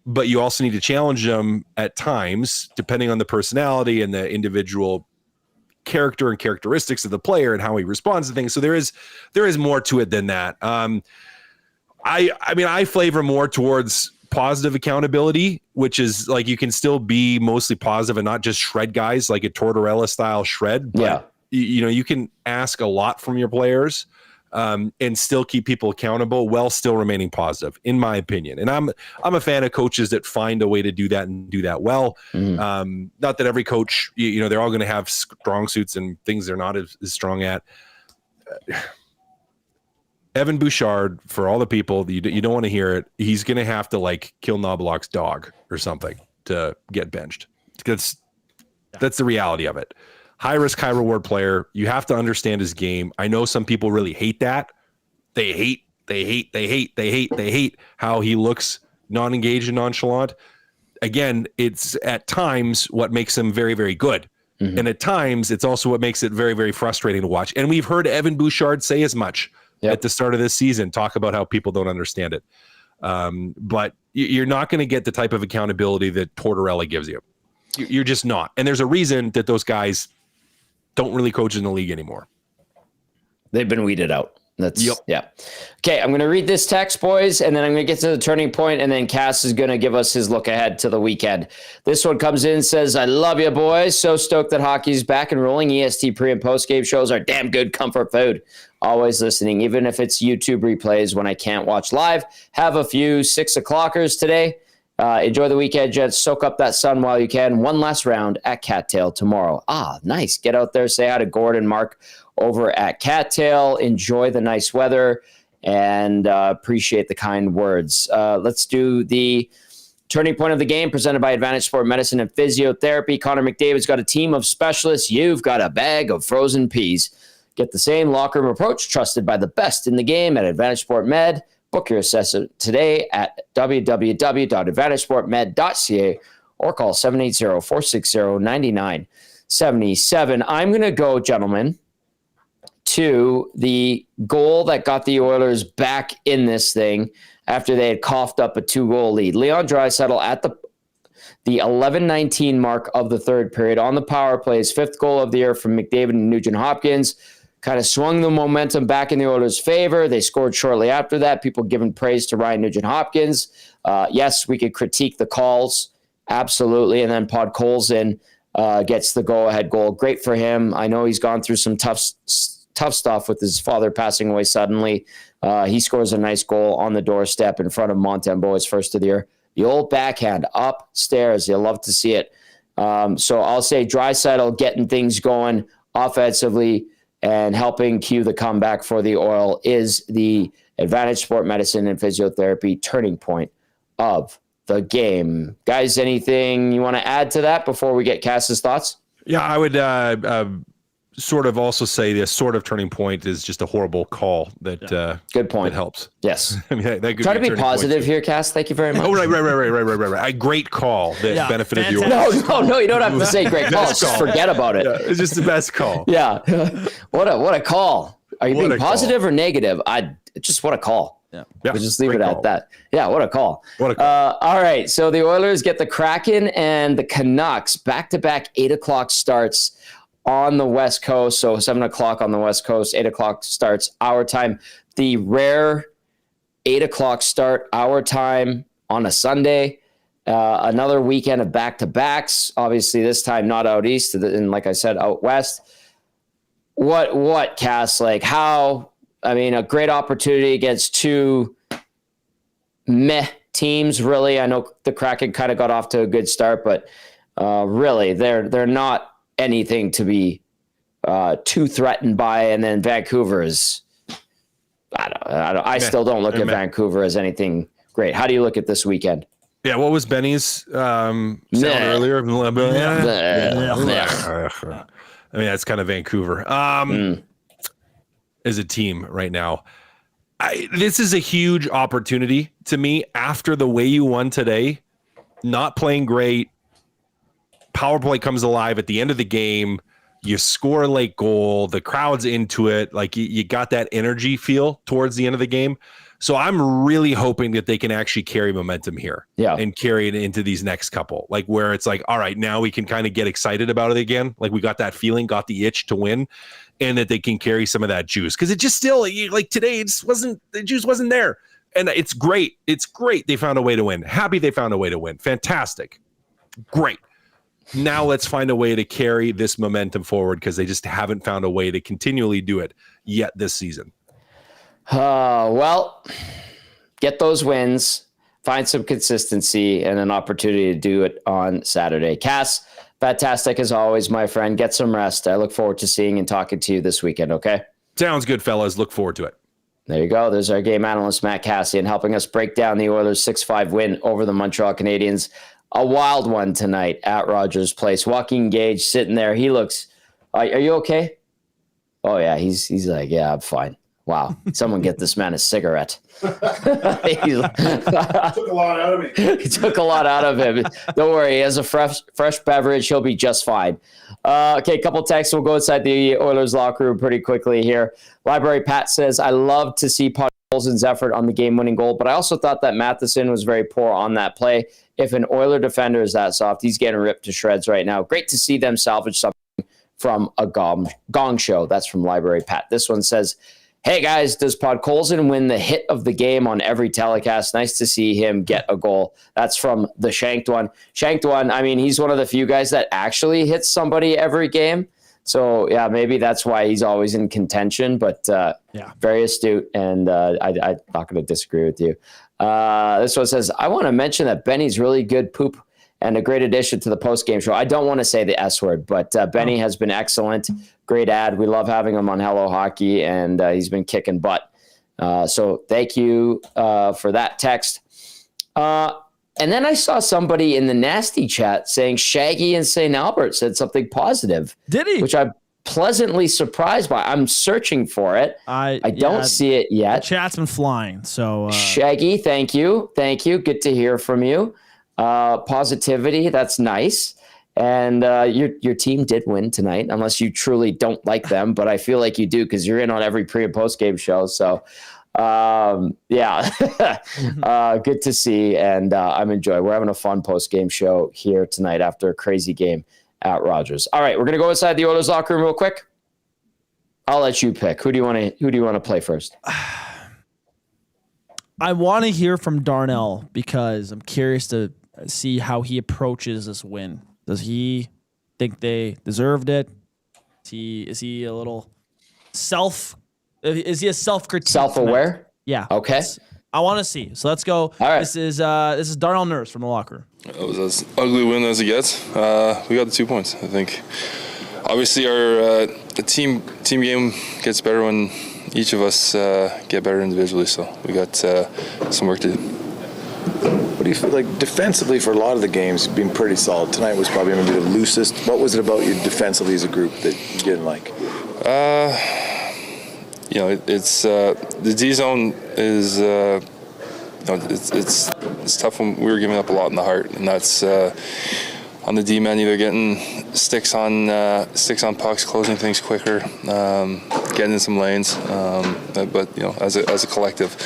but you also need to challenge them at times, depending on the personality and the individual character and characteristics of the player and how he responds to things. So there is more to it than that. I mean, I flavor more towards positive accountability, which is like, you can still be mostly positive and not just shred guys, like a Tortorella style shred. But you can ask a lot from your players and still keep people accountable while still remaining positive, in my opinion. And I'm a fan of coaches that find a way to do that and do that well. Not that every coach, they're all going to have strong suits and things they're not as strong at. Evan Bouchard, for all the people that you don't want to hear it, he's going to have to like kill Knobloch's dog or something to get benched. That's the reality of it. High risk, high reward player. You have to understand his game. I know some people really hate that. They hate how he looks non-engaged and nonchalant. Again, it's at times what makes him very, very good. And at times it's also what makes it very, very frustrating to watch. And we've heard Evan Bouchard say as much at the start of this season, talk about how people don't understand it. But you're not going to get the type of accountability that Tortorella gives you. You're just not. And there's a reason that those guys don't really coach in the league anymore. They've been weeded out. Okay, I'm going to read this text, boys, and then I'm going to get to the turning point, and then Cass is going to give us his look ahead to the weekend. This one comes in, says, I love you, boys. So stoked that hockey's back and rolling. EST pre- and post-game shows are damn good comfort food. Always listening, even if it's YouTube replays when I can't watch live. Have a few 6 o'clockers today. Enjoy the weekend, Jets. Soak up that sun while you can. One last round at Cattail tomorrow. Nice. Get out there. Say hi to Gordon, Mark over at Cattail. Enjoy the nice weather and appreciate the kind words. Let's do the turning point of the game presented by Advantage Sport Medicine and Physiotherapy. Connor McDavid's got a team of specialists. You've got a bag of frozen peas. Get the same locker room approach trusted by the best in the game at Advantage Sport Med. Book your assessment today at www.advantagesportmed.ca or call 780-460-9977. I'm going to go, gentlemen, to the goal that got the Oilers back in this thing after they had coughed up a 2-goal lead. Leon Draisaitl at the 11:19 mark of the third period on the power play, his fifth goal of the year from McDavid and Nugent-Hopkins. Kind of swung the momentum back in the Oilers' favor. They scored shortly after that. People giving praise to Ryan Nugent-Hopkins. Yes, we could critique the calls. Absolutely. And then Podkolzin gets the go-ahead goal. Great for him. I know he's gone through some tough stuff with his father passing away suddenly. He scores a nice goal on the doorstep in front of Montembeau, his first of the year. The old backhand upstairs. You'll love to see it. So I'll say Draisaitl getting things going offensively. And helping cue the comeback for the Oil is the Advantage Sport Medicine and Physiotherapy turning point of the game. Guys, anything you want to add to that before we get Cass's thoughts? Yeah, I would sort of also say this sort of turning point is just a horrible call that good point. That helps. Yes. I mean, that try to be positive here, Cass. Thank you very much. Oh, right. A great call that benefited you. No, you don't have to say great call. Just forget about it. Yeah, it's just the best call. Yeah. What a call. Are you being positive or negative? What a call. Yeah. We'll just leave it at that. Yeah, what a call. All right. So the Oilers get the Kraken and the Canucks back-to-back 8:00 starts on the West Coast. So 7:00 on the West Coast, 8:00 starts our time. The rare 8:00 start our time on a Sunday. Another weekend of back-to-backs. Obviously, this time not out east, and like I said, out west. What, Cass? Like how? I mean, a great opportunity against two meh teams. Really, I know the Kraken kind of got off to a good start, but really, they're not anything to be too threatened by. And then Vancouver is, I still don't look at Vancouver as anything great. How do you look at this weekend? Yeah, what was Benny's sound earlier? I mean, that's kind of Vancouver as a team right now. This is a huge opportunity to me after the way you won today, not playing great. Power play comes alive at the end of the game. You score a late goal. The crowd's into it. Like you got that energy feel towards the end of the game. So I'm really hoping that they can actually carry momentum here and carry it into these next couple, like where it's like, all right, now we can kind of get excited about it again. Like we got that feeling, got the itch to win, and that they can carry some of that juice. Cause it just still like today, the juice wasn't there. And it's great. It's great. They found a way to win. Happy they found a way to win. Fantastic. Great. Now let's find a way to carry this momentum forward because they just haven't found a way to continually do it yet this season. Well, get those wins, find some consistency, and an opportunity to do it on Saturday. Cass, fantastic as always, my friend. Get some rest. I look forward to seeing and talking to you this weekend, okay? Sounds good, fellas. Look forward to it. There you go. There's our game analyst, Matt Kassian, helping us break down the Oilers' 6-5 win over the Montreal Canadiens. A wild one tonight at Rogers Place. Joaquin Gage sitting there. He looks, are you okay? Oh, yeah. He's like, yeah, I'm fine. Wow. Someone get this man a cigarette. Took a lot out of me. He took a lot out of him. Don't worry. He has a fresh beverage. He'll be just fine. Okay, a couple texts. We'll go inside the Oilers locker room pretty quickly here. Library Pat says, I love to see Paulson's effort on the game-winning goal, but I also thought that Matheson was very poor on that play. If an Oiler defender is that soft, he's getting ripped to shreds right now. Great to see them salvage something from a gong show. That's from Library Pat. This one says, hey guys, does Podkolzin win the hit of the game on every telecast? Nice to see him get a goal. That's from the Shanked one. Shanked one, I mean, he's one of the few guys that actually hits somebody every game. So, yeah, maybe that's why he's always in contention, but very astute, and I'm not going to disagree with you. This one says, I want to mention that Benny's really good poop and a great addition to the post-game show. I don't want to say the S word, but Benny has been excellent. Great ad. We love having him on Hello Hockey, and he's been kicking butt. So thank you for that text. And then I saw somebody in the nasty chat saying Shaggy and St. Albert said something positive. Did he? Which I'm pleasantly surprised by. I'm searching for it. I don't see it yet. The chat's been flying. So Shaggy, thank you. Thank you. Good to hear from you. Positivity. That's nice. And your team did win tonight, unless you truly don't like them. But I feel like you do because you're in on every pre and post game show. So good to see. And I'm enjoying. We're having a fun post game show here tonight after a crazy game at Rogers. All right, we're gonna go inside the Oilers locker room real quick. I'll let you pick. Who do you want to play first? I want to hear from Darnell because I'm curious to see how he approaches this win. Does he think they deserved it? Is he a little is he a self-critique? Self-aware? Yeah. Okay. I want to see. So let's go. All right. This is Darnell Nurse from the locker room. It was as ugly win as it gets. We got the 2 points, I think. Obviously, our the team game gets better when each of us get better individually. So we got some work to do. What do you feel like defensively for a lot of the games? Been pretty solid. Tonight was probably maybe the loosest. What was it about you defensively as a group that you didn't like? It's the D zone is it's tough when we were giving up a lot in the heart, and that's on the D man either getting sticks on pucks, closing things quicker, getting in some lanes. But as a collective,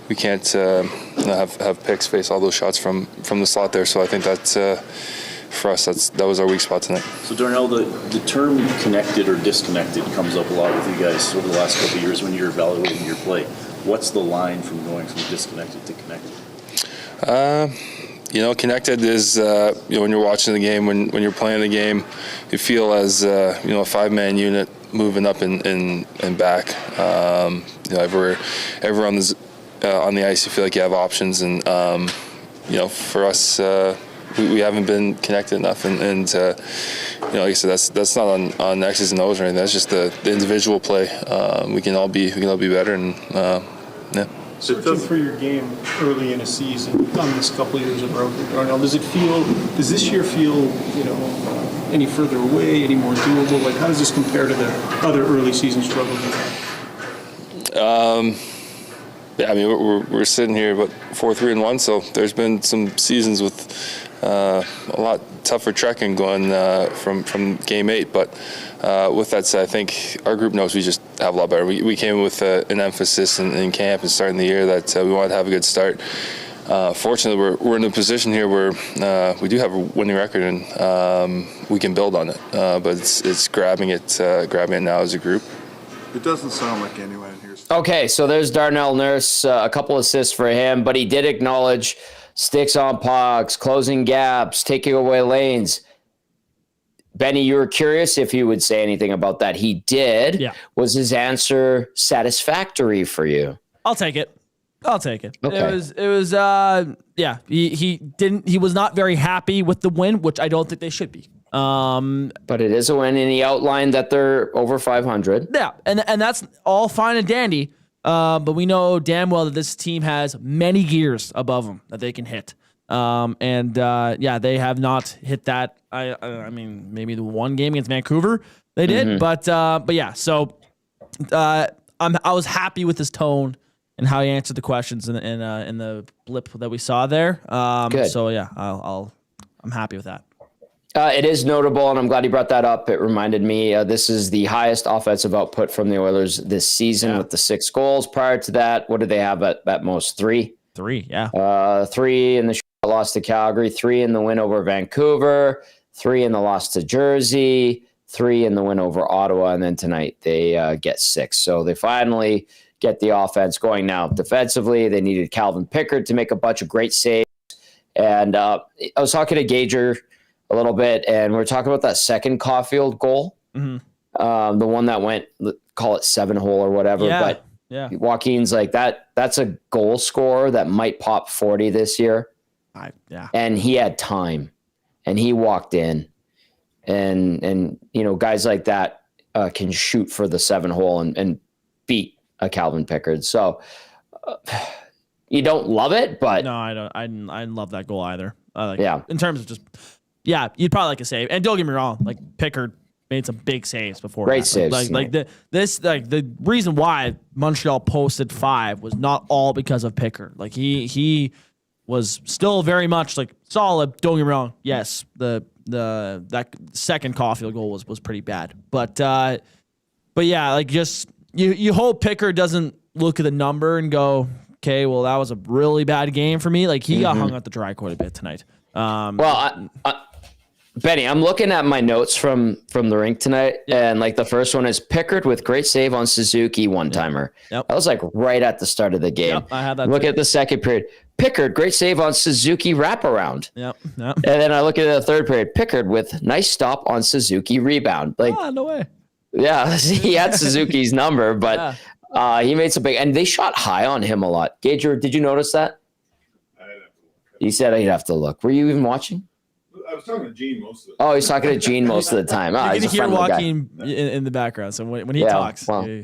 we can't have picks face all those shots from the slot there. So I think that's for us, that was our weak spot tonight. So Darnell, the term connected or disconnected comes up a lot with you guys over the last couple of years when you're evaluating your play. What's the line from going from disconnected to connected? Connected is when you're watching the game, when you're playing the game, you feel as a 5-man unit moving up and back. Everywhere on the ice, you feel like you have options, and for us, we haven't been connected enough, and like I said, that's not on X's and O's or anything. That's just the individual play. We can all be better, and yeah. Searching for your game early in a season, done this couple of years in a row, Darnell, does this year feel, any further away, any more doable? Like, how does this compare to the other early season struggles you've had? Yeah, I mean, we're sitting here about 4-3-1, so there's been some seasons with a lot tougher trekking going from game 8. But with that said, I think our group knows we just have a lot better. We came with an emphasis in camp and starting the year that we wanted to have a good start. Fortunately, we're in a position here where we do have a winning record, and we can build on it. But it's grabbing it now as a group. It doesn't sound like anyone here. Okay, so there's Darnell Nurse, a couple assists for him, but he did acknowledge sticks on pucks, closing gaps, taking away lanes. Benny, you were curious if he would say anything about that. He did. Yeah. Was his answer satisfactory for you? I'll take it. Okay. It was yeah. He was not very happy with the win, which I don't think they should be. But it is a win, and he outlined that they're over 500. Yeah, and that's all fine and dandy. But we know damn well that this team has many gears above them that they can hit. They have not hit that. I mean, maybe the one game against Vancouver they did, but yeah. So I was happy with his tone and how he answered the questions in the blip that we saw there. Good. So yeah, I'm happy with that. It is notable, and I'm glad you brought that up. It reminded me this is the highest offensive output from the Oilers this season with the 6 goals. Prior to that, what did they have at most? 3? 3, yeah. 3 in the loss to Calgary, 3 in the win over Vancouver, 3 in the loss to Jersey, 3 in the win over Ottawa, and then tonight they get 6. So they finally get the offense going now. Defensively, they needed Calvin Pickard to make a bunch of great saves. And I was talking to Gager a little bit, and we're talking about that second Caulfield goal, the one that went, call it 7-hole or whatever. Yeah, but yeah. Joaquin's like that's a goal scorer that might pop 40 this year. And he had time, and he walked in, and guys like that can shoot for the 7-hole and beat a Calvin Pickard. So you don't love it, but no, I don't. I didn't love that goal either. In terms of just. Yeah, you'd probably like a save. And don't get me wrong, like Pickard made some big saves before. Great saves. The reason why Montreal posted 5 was not all because of Pickard. Like he was still very much like solid. Don't get me wrong. Yes, that second Caulfield goal was pretty bad. But yeah, like just you hope Pickard doesn't look at the number and go, okay, well that was a really bad game for me. Like he got hung out the dry quite a bit tonight. Benny, I'm looking at my notes from the rink tonight, and like the first one is Pickard with great save on Suzuki one-timer. Yep. That was like right at the start of the game. Yep, I had that. Look at the second period. Pickard, great save on Suzuki wraparound. Yep. And then I look at the third period. Pickard with nice stop on Suzuki rebound. Like, no way. Yeah, he had Suzuki's number, but he made some big, and they shot high on him a lot. Gager, did you notice that? He said he'd have to look. Were you even watching? I was talking to Gene most of the time. Oh, he's talking to Gene most of the time. You can hear Joaquin in the background. So when he talks, well,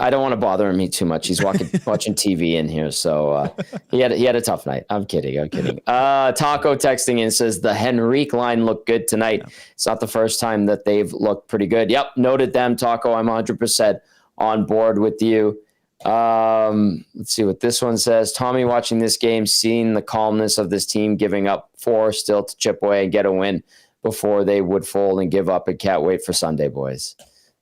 I don't want to bother him too much. He's watching TV in here, so he had a tough night. I'm kidding. Taco texting in says the Henrique line looked good tonight. Yeah. It's not the first time that they've looked pretty good. Yep, noted them, Taco. I'm 100% on board with you. Let's see what this one says. Tommy, watching this game, seeing the calmness of this team, giving up 4 still to chip away and get a win before they would fold and give up, and can't wait for Sunday, boys.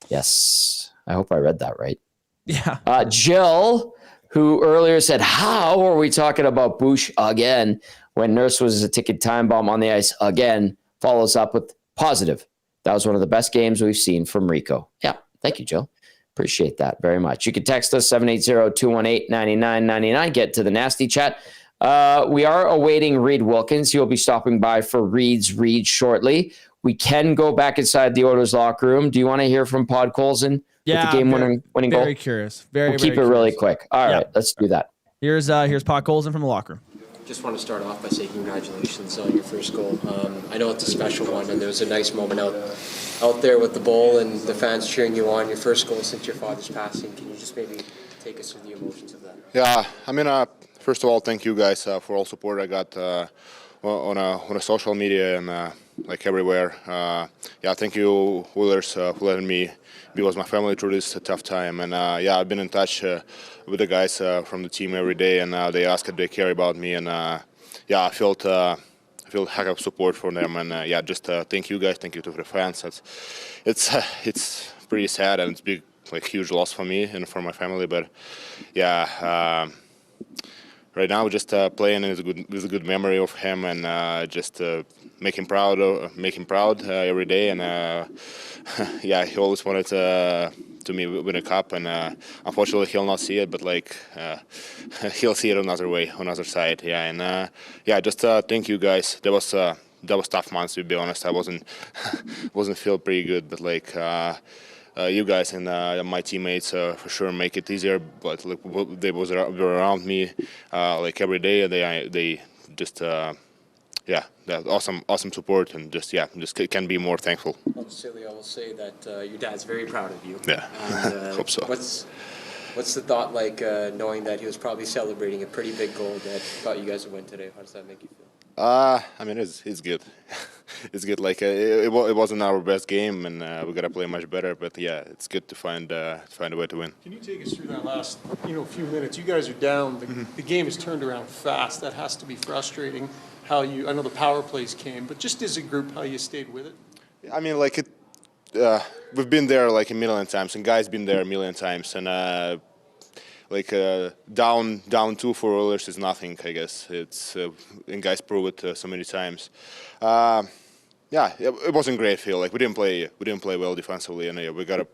Yes. I hope I read that right. Yeah. Jill, who earlier said, how are we talking about Bouch again when Nurse was a ticket time bomb on the ice again, follows up with positive. That was one of the best games we've seen from Rico. Yeah. Thank you, Jill. Appreciate that very much. You can text us 780-218-9999. Get to the nasty chat. We are awaiting Reid Wilkins. He'll be stopping by for Reid's Read shortly. We can go back inside the Oilers locker room. Do you want to hear from Pod Colson? Yeah, with the game-winning goal? Very curious. We'll keep it really quick. All right, let's do that. Here's Pod Colson from the locker room. Just want to start off by saying congratulations on your first goal. I know it's a special one, and there was a nice moment out there with the bowl and the fans cheering you on. Your first goal since your father's passing. Can you just maybe take us through the emotions of that? Yeah, I mean, first of all, thank you guys for all support I got on a social media and like everywhere. Thank you, Oilers, for letting me be with my family through this tough time. And I've been in touch with the guys from the team every day, and they ask if they care about me. And I felt a heck of support from them. And just thank you guys, thank you to the fans. It's pretty sad, and it's big, like huge loss for me and for my family. But right now, just playing is a good memory of him, and just make him proud every day. And he always wanted to win a cup, and unfortunately he'll not see it, but he'll see it another side. Just thank you guys. That was tough months, to be honest. I wasn't feel pretty good, but you guys and my teammates for sure make it easier. But they were around me every day, and they just awesome support, and just can be more thankful. Obviously, I will say that your dad's very proud of you. Yeah, and, hope so. What's the thought like knowing that he was probably celebrating a pretty big goal that got you guys a win today? How does that make you feel? I mean, it's good. It's good. It wasn't our best game, and we gotta play much better. But it's good to find a way to win. Can you take us through that last few minutes? You guys are down. The game has turned around fast. That has to be frustrating. I know the power plays came, but just as a group, how you stayed with it? I mean, we've been there a million times, and guys been there a million times, and down 2 for Oilers is nothing, I guess. It's and guys prove it so many times. It wasn't great feel. We didn't play well defensively, and we gotta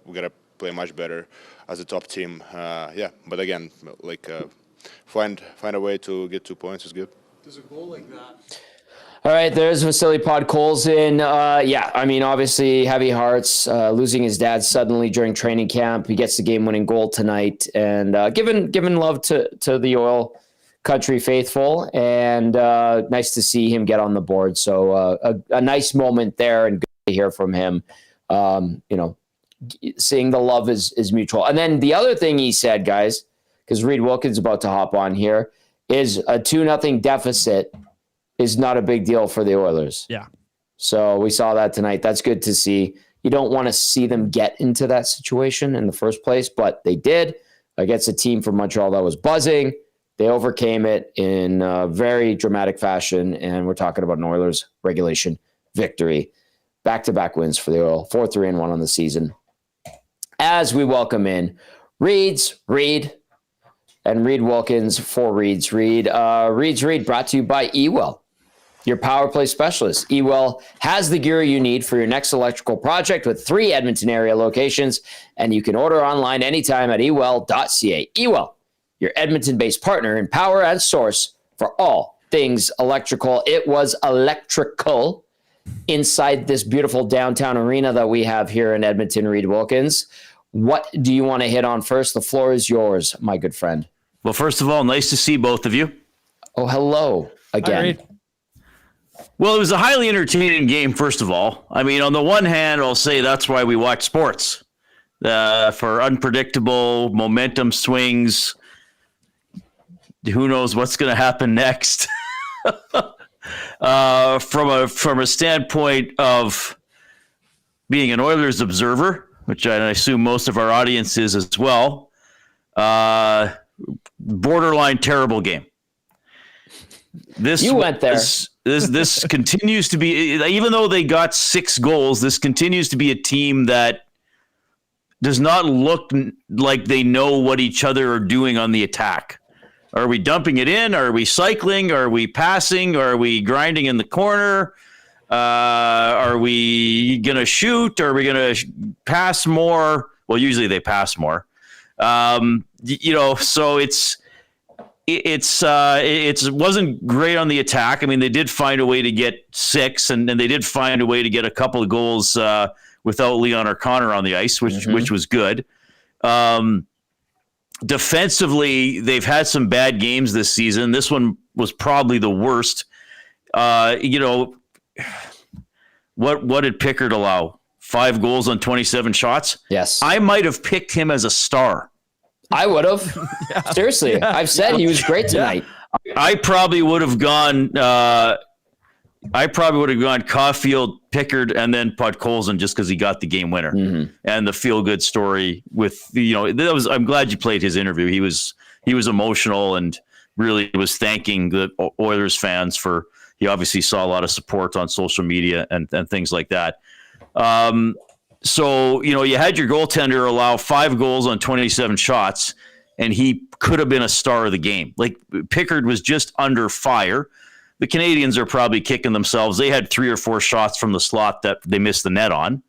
play much better as a top team. But again, find a way to get 2 points is good. Does a goal like that? All right, there's Vasily Podkolzin. I mean, obviously heavy hearts, losing his dad suddenly during training camp. He gets the game-winning goal tonight, and giving love to the Oil Country faithful, and nice to see him get on the board. So a nice moment there, and good to hear from him. Seeing the love is mutual. And then the other thing he said, guys, because Reid Wilkins is about to hop on here, is a 2-0 deficit is not a big deal for the Oilers. Yeah. So we saw that tonight. That's good to see. You don't want to see them get into that situation in the first place, but they did against a team from Montreal that was buzzing. They overcame it in a very dramatic fashion, and we're talking about an Oilers regulation victory. Back-to-back wins for the Oil, 4-3-1 on the season. As we welcome in Reid and Reid Wilkins for Reid's Read. Reid's Read brought to you by eWell, your power play specialist. eWell has the gear you need for your next electrical project with 3 Edmonton area locations, and you can order online anytime at ewell.ca. eWell, your Edmonton-based partner in power and source for all things electrical. It was electrical inside this beautiful downtown arena that we have here in Edmonton. Reid Wilkins, what do you want to hit on first? The floor is yours, my good friend. Well, first of all, nice to see both of you. Oh, hello again. Well, it was a highly entertaining game, first of all. I mean, on the one hand, I'll say that's why we watch sports, for unpredictable momentum swings. Who knows what's going to happen next? From a standpoint of being an Oilers observer, which I assume most of our audience is as well, borderline terrible game. You went there. This continues to be, even though they got 6 goals, this continues to be a team that does not look like they know what each other are doing on the attack. Are we dumping it in? Are we cycling? Are we passing? Are we grinding in the corner? Are we going to shoot? Are we going to pass more? Well, usually they pass more. So it wasn't great on the attack. I mean, they did find a way to get 6, and they did find a way to get a couple of goals without Leon O'Connor on the ice, which was good. Defensively, they've had some bad games this season. This one was probably the worst. What did Pickard allow? 5 goals on 27 shots? Yes. I might have picked him as a star. I would have. Seriously. Yeah. I've said he was great tonight. I probably would have gone Caulfield, Pickard, and then Podkolzin just because he got the game winner. Mm-hmm. And the feel-good story with, I'm glad you played his interview. He was emotional and really was thanking the Oilers fans for, he obviously saw a lot of support on social media and things like that. So, you had your goaltender allow 5 goals on 27 shots, and he could have been a star of the game. Like, Pickard was just under fire. The Canadiens are probably kicking themselves. They had 3 or 4 shots from the slot that they missed the net on.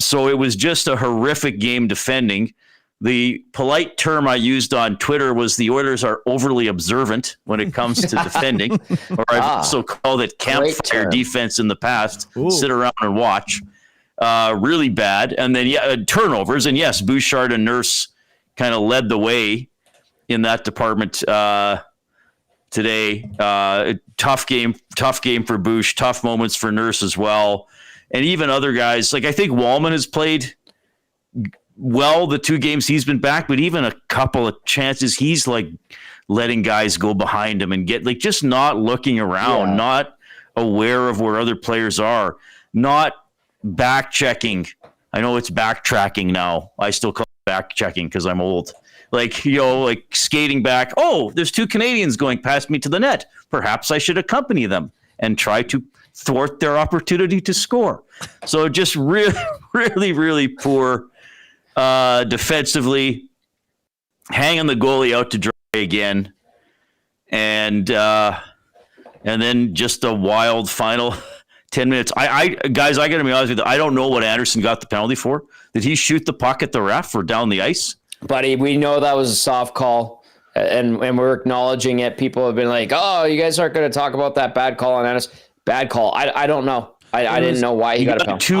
So it was just a horrific game defending. The polite term I used on Twitter was the Oilers are overly observant when it comes to defending, or I've also called it campfire defense in the past. Ooh. Sit around and watch. Really bad. And then, turnovers. And yes, Bouchard and Nurse kind of led the way in that department today. Tough game for Bouch. Tough moments for Nurse as well. And even other guys. Like, I think Wallman has played well the 2 games he's been back, but even a couple of chances he's like letting guys go behind him and get like just not looking around, not aware of where other players are, not back checking. I know it's backtracking now. I still call it back checking because I'm old. Like, skating back. Oh, there's 2 Canadians going past me to the net. Perhaps I should accompany them and try to thwart their opportunity to score. So just really, really, really poor defensively, hanging the goalie out to dry again. And then just a wild final 10 minutes. Guys, I got to be honest with you. I don't know what Anderson got the penalty for. Did he shoot the puck at the ref or down the ice? Buddy, we know that was a soft call, and we're acknowledging it. People have been like, oh, you guys aren't going to talk about that bad call on Anderson. Bad call. I don't know. I didn't know why he got a penalty.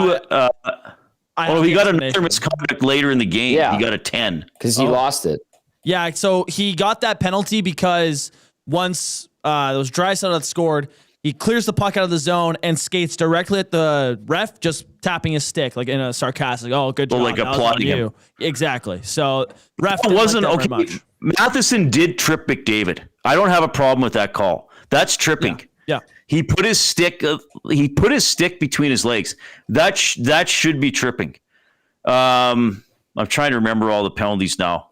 He got another misconduct later in the game. Yeah. He got a 10. Because he lost it. Yeah, so he got that penalty because once those Draisaitl had scored, he clears the puck out of the zone and skates directly at the ref, just tapping his stick, like in a sarcastic, oh, good job. Like applauding him. Exactly. So ref wasn't okay. Much. Matheson did trip McDavid. I don't have a problem with that call. That's tripping. Yeah. He put his stick between his legs. That should be tripping. I'm trying to remember all the penalties now.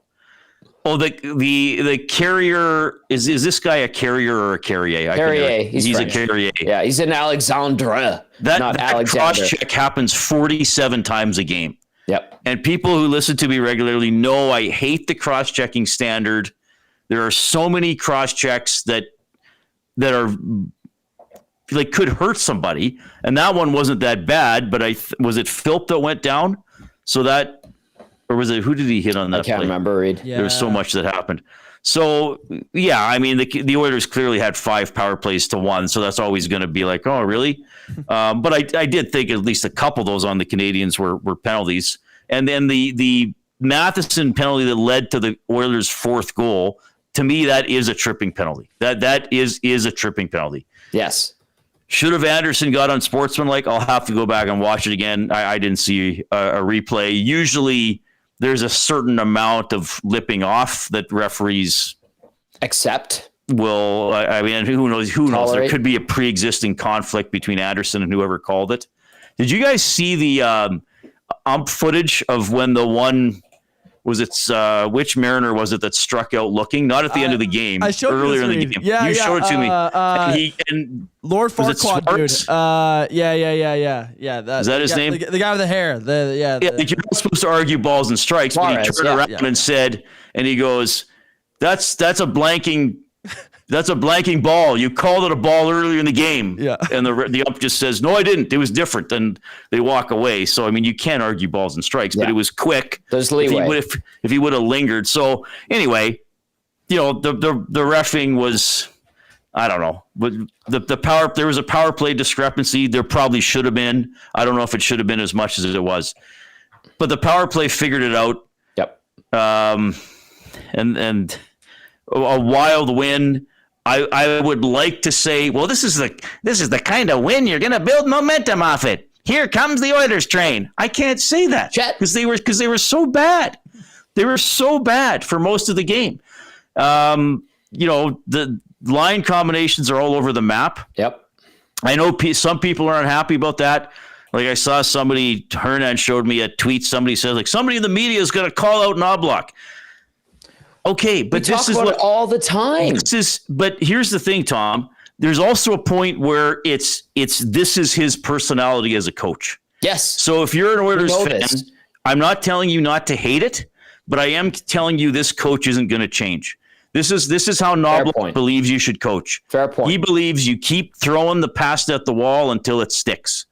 Oh, the carrier is this guy a carrier or a carrier? Carrier. He's a carrier. Yeah, he's an Alexandre. That cross check happens 47 times a game. Yep. And people who listen to me regularly know I hate the cross checking standard. There are so many cross checks that are like could hurt somebody, and that one wasn't that bad. But was it Philp that went down? So that. Or was it, who did he hit on that I can't play? remember, Reid. Yeah. There was so much that happened. So, yeah, I mean, the Oilers clearly had 5 power plays to 1, so that's always going to be like, oh, really? But I did think at least a couple of those on the Canadiens were penalties. And then the Matheson penalty that led to the Oilers' 4th goal, to me, that is a tripping penalty. That is a tripping penalty. Yes. Should have Anderson got unsportsmanlike? I'll have to go back and watch it again. I didn't see a replay. Usually there's a certain amount of lipping off that referees accept. Well, I mean, who knows? There could be a pre-existing conflict between Anderson and whoever called it. Did you guys see the ump footage of when the one which Mariner was it that struck out looking? Not at the end of the game, earlier in the game. Yeah, you showed it to me. And Lord Farquaad, dude. Yeah. Is that his name? The guy with the hair. You're not supposed to argue balls and strikes, but he turned around and said, and he goes, "That's a blanking." That's a blanking ball. You called it a ball earlier in the game. Yeah. And the ump just says, "No, I didn't. It was different." And they walk away. So, I mean, you can't argue balls and strikes, but it was quick. There's leeway. If he would have lingered. So, anyway, the reffing was, I don't know. But there was a power play discrepancy. There probably should have been. I don't know if it should have been as much as it was. But the power play figured it out. Yep. And a wild win. I would like to say, well, this is the kind of win you're going to build momentum off it. Here comes the Oilers train. I can't say that because they were so bad. They were so bad for most of the game. The line combinations are all over the map. Yep. I know some people are unhappy about that. Like I saw Hernan showed me a tweet. Somebody says like somebody in the media is going to call out Knobloch. Okay, but this is what all the time. But here's the thing, Tom. There's also a point where this is his personality as a coach. Yes. So if you're an Oilers fan, I'm not telling you not to hate it, but I am telling you this coach isn't going to change. This is how Knobloch believes you should coach. Fair point. He believes you keep throwing the pass at the wall until it sticks.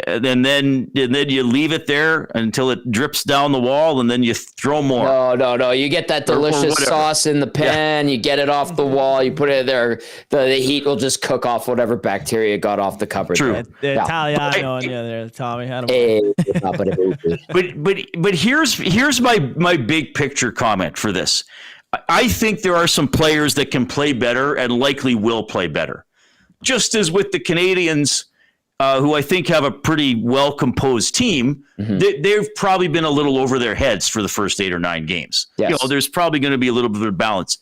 And then you leave it there until it drips down the wall, and then you throw more. No. You get that delicious sauce in the pan. You get it off the wall. You put it there. The heat will just cook off whatever bacteria got off the cupboard. True. The Italiano in there, Tommy. But here's my big picture comment for this. I think there are some players that can play better and likely will play better. Just as with the Canadiens, who I think have a pretty well-composed team, they've probably been a little over their heads for the first 8 or 9 games. Yes. There's probably going to be a little bit of balance.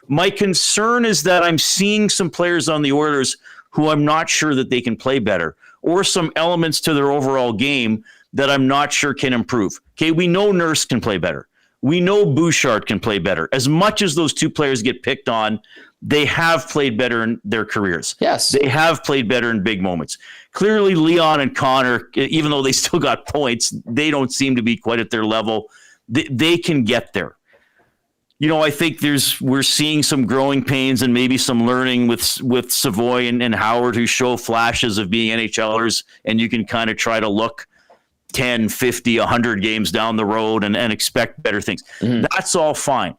My concern is that I'm seeing some players on the Oilers who I'm not sure that they can play better, or some elements to their overall game that I'm not sure can improve. Okay, we know Nurse can play better. We know Bouchard can play better. As much as those two players get picked on, they have played better in their careers. Yes. They have played better in big moments. Clearly, Leon and Connor, even though they still got points, they don't seem to be quite at their level. They can get there. I think we're seeing some growing pains and maybe some learning with Savoy and Howard, who show flashes of being NHLers, and you can kind of try to look 10, 50, 100 games down the road and expect better things. That's all fine.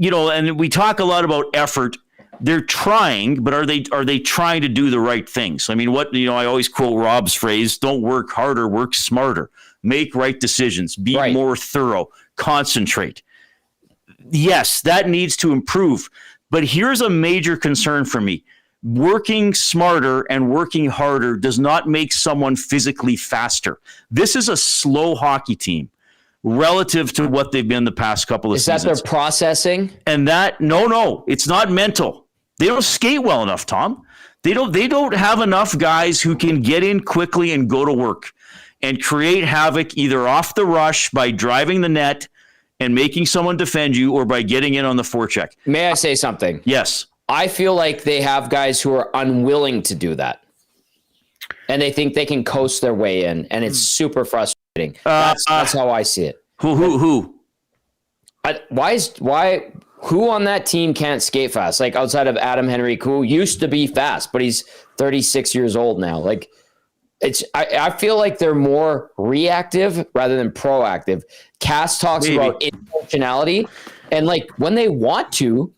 And we talk a lot about effort. They're trying, but are they trying to do the right things? I mean, I always quote Rob's phrase, don't work harder, work smarter. Make right decisions, be more thorough, concentrate. Yes, that needs to improve. But here's a major concern for me. Working smarter and working harder does not make someone physically faster. This is a slow hockey team relative to what they've been the past couple of seasons. Is that their processing? And no, it's not mental. They don't skate well enough, Tom. They don't have enough guys who can get in quickly and go to work and create havoc either off the rush by driving the net and making someone defend you, or by getting in on the forecheck. May I say something? Yes. I feel like they have guys who are unwilling to do that. And they think they can coast their way in, and it's super frustrating. That's how I see it. Who? Who on that team can't skate fast? Like outside of Adam Henrique, who used to be fast, but he's 36 years old now. Like I feel like they're more reactive rather than proactive. Cass talks about intentionality, and like when they want to,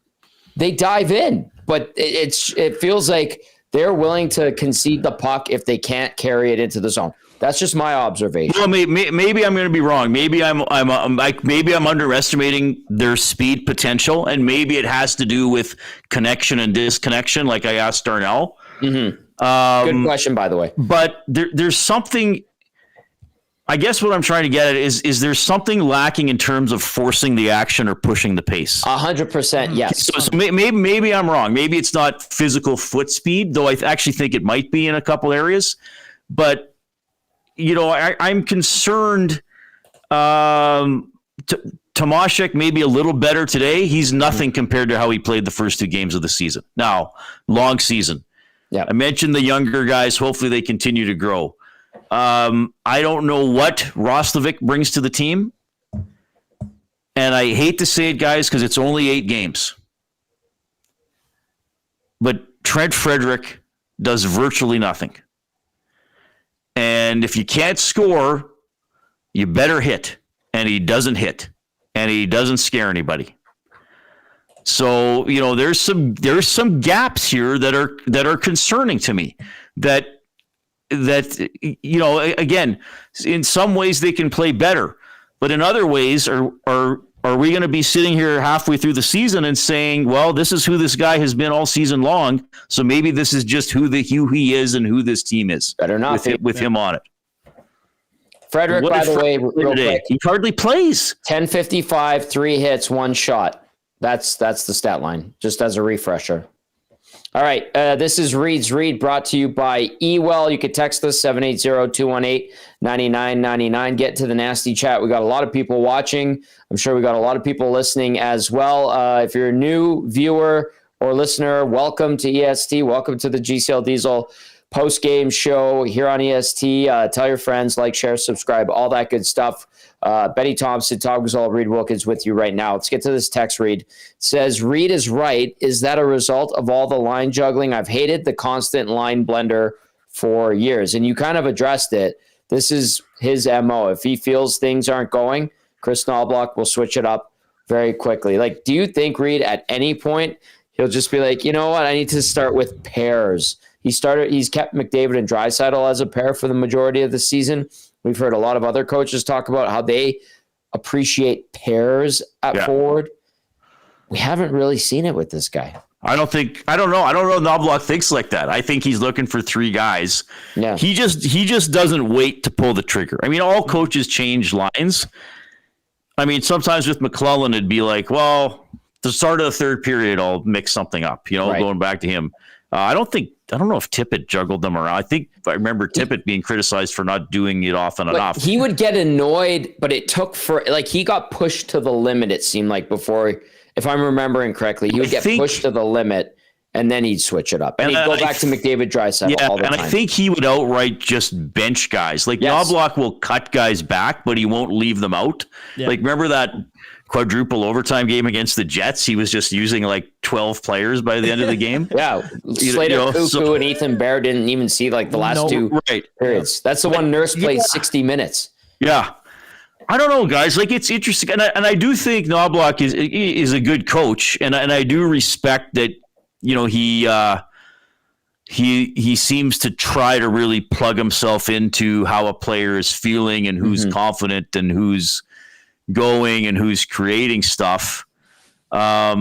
they dive in, but it feels like they're willing to concede the puck if they can't carry it into the zone. That's just my observation. Well, maybe I'm going to be wrong. Maybe I'm underestimating their speed potential, and maybe it has to do with connection and disconnection, like I asked Darnell. Mm-hmm. Good question, by the way. But there's something. I guess what I'm trying to get at is there something lacking in terms of forcing the action or pushing the pace? 100%, yes. So maybe I'm wrong. Maybe it's not physical foot speed, though I actually think it might be in a couple areas. But, I'm concerned. Tomashek may be a little better today. He's nothing compared to how he played the first 2 games of the season. Now, long season. Yeah. I mentioned the younger guys. Hopefully they continue to grow. I don't know what Roslovic brings to the team. And I hate to say it, guys, because it's only 8 games. But Trent Frederick does virtually nothing. And if you can't score, you better hit. And he doesn't hit. And he doesn't scare anybody. So, there's some gaps here that are concerning to me. That again, in some ways they can play better, but in other ways, are we going to be sitting here halfway through the season and saying, well, this is who this guy has been all season long, so maybe this is just who he is and who this team is. Better not with him on it. Frederick, by the way, real quick, he hardly plays. 10:55, 3 hits, 1 shot. That's the stat line, just as a refresher. All right, this is Reed's Read, brought to you by eWell. You can text us 780-218-9999. Get to the nasty chat. We got a lot of people watching. I'm sure we got a lot of people listening as well. If you're a new viewer or listener, welcome to EST. Welcome to the GCL Diesel post-game show here on EST. Tell your friends, like, share, subscribe, all that good stuff. Betty Thomson, Todd Gazzola, Reid Wilkins with you right now. Let's get to this text read. It says, Reid is right. Is that a result of all the line juggling? I've hated the constant line blender for years. And you kind of addressed it. This is his MO. If he feels things aren't going, Chris Knoblauch will switch it up very quickly. Like, do you think, Reid, at any point, he'll just be like, you know what, I need to start with pairs? He's kept McDavid and Draisaitl as a pair for the majority of the season. We've heard a lot of other coaches talk about how they appreciate pairs at forward. We haven't really seen it with this guy. I don't know. Knoblauch thinks like that. I think he's looking for 3 guys. Yeah. He just doesn't wait to pull the trigger. I mean, all coaches change lines. I mean, sometimes with McClellan, it'd be like, well, the start of the third period, I'll mix something up, right. Going back to him. I don't know if Tippett juggled them around. I think I remember Tippett being criticized for not doing it often enough. He would get annoyed, but it took he got pushed to the limit, it seemed like, before, if I'm remembering correctly. He would get pushed to the limit, and then he'd switch it up. And he'd go back to McDavid, Draisaitl all the time. I think he would outright just bench guys. Knoblauch will cut guys back, but he won't leave them out. Yeah. Remember that quadruple overtime game against the Jets? He was just using 12 players by the end of the game. Yeah. Slater Cuckoo and Ethan Bear didn't even see the last 2 periods. That's the one Nurse played 60 minutes. Yeah. I don't know, guys. It's interesting. And I do think Knoblauch is a good coach. And I do respect that, he seems to try to really plug himself into how a player is feeling and who's confident and who's going and who's creating stuff. But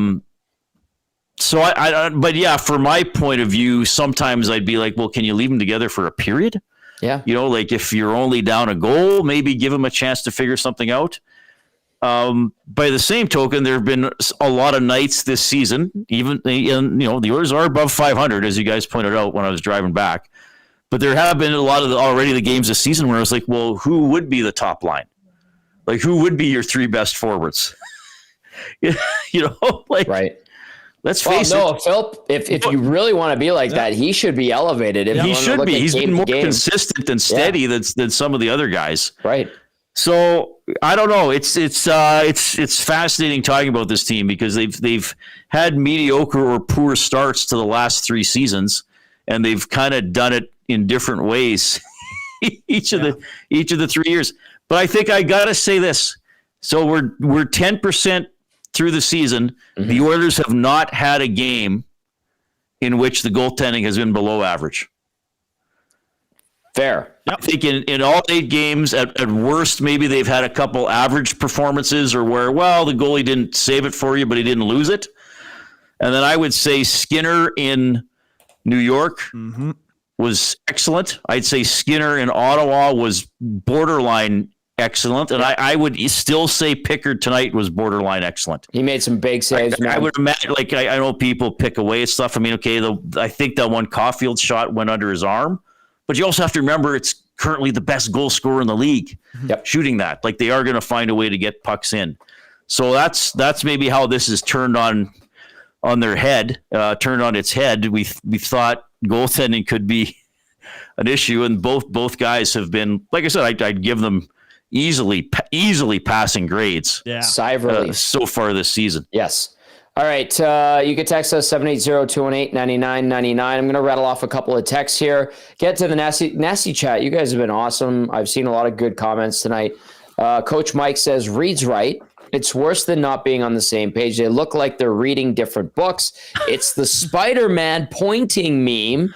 for my point of view, sometimes I'd be like, well, can you leave them together for a period? Yeah. If you're only down a goal, maybe give them a chance to figure something out. By the same token, there have been a lot of nights this season, even, the Oilers are above 500, as you guys pointed out when I was driving back, but there have been a lot of the games this season where I was like, well, who would be the top line? Who would be your 3 best forwards? Right. Let's face it. Phil, if you really want to be like that, he should be elevated. He should be. He's been more consistent and steady than some of the other guys. Right. So I don't know. It's fascinating talking about this team because they've had mediocre or poor starts to the last 3 seasons, and they've kind of done it in different ways each of the 3 years. But I think I gotta say this. So we're 10% through the season. The Oilers have not had a game in which the goaltending has been below average. Fair. Yep. I think in all 8 games, at worst, maybe they've had a couple average performances or where, well, the goalie didn't save it for you, but he didn't lose it. And then I would say Skinner in New York was excellent. I'd say Skinner in Ottawa was borderline excellent. And I would still say Pickard tonight was borderline excellent. He made some big saves. I would imagine, like, I know people pick away at stuff. I mean, okay, I think that one Caulfield's shot went under his arm. But you also have to remember it's currently the best goal scorer in the league shooting that. Like, they are going to find a way to get pucks in. So that's maybe how this is turned on their head, turned on its head. We thought goaltending could be an issue, and both guys have been, like I said, I'd give them easily passing grades. Yeah, so far this season. Yes. All right, you can text us 780-218-9999. I'm going to rattle off a couple of texts here. Get to the nasty chat. You guys have been awesome. I've seen a lot of good comments tonight. Coach Mike says, Reid's right. It's worse than not being on the same page. They look like they're reading different books. It's the Spider-Man pointing meme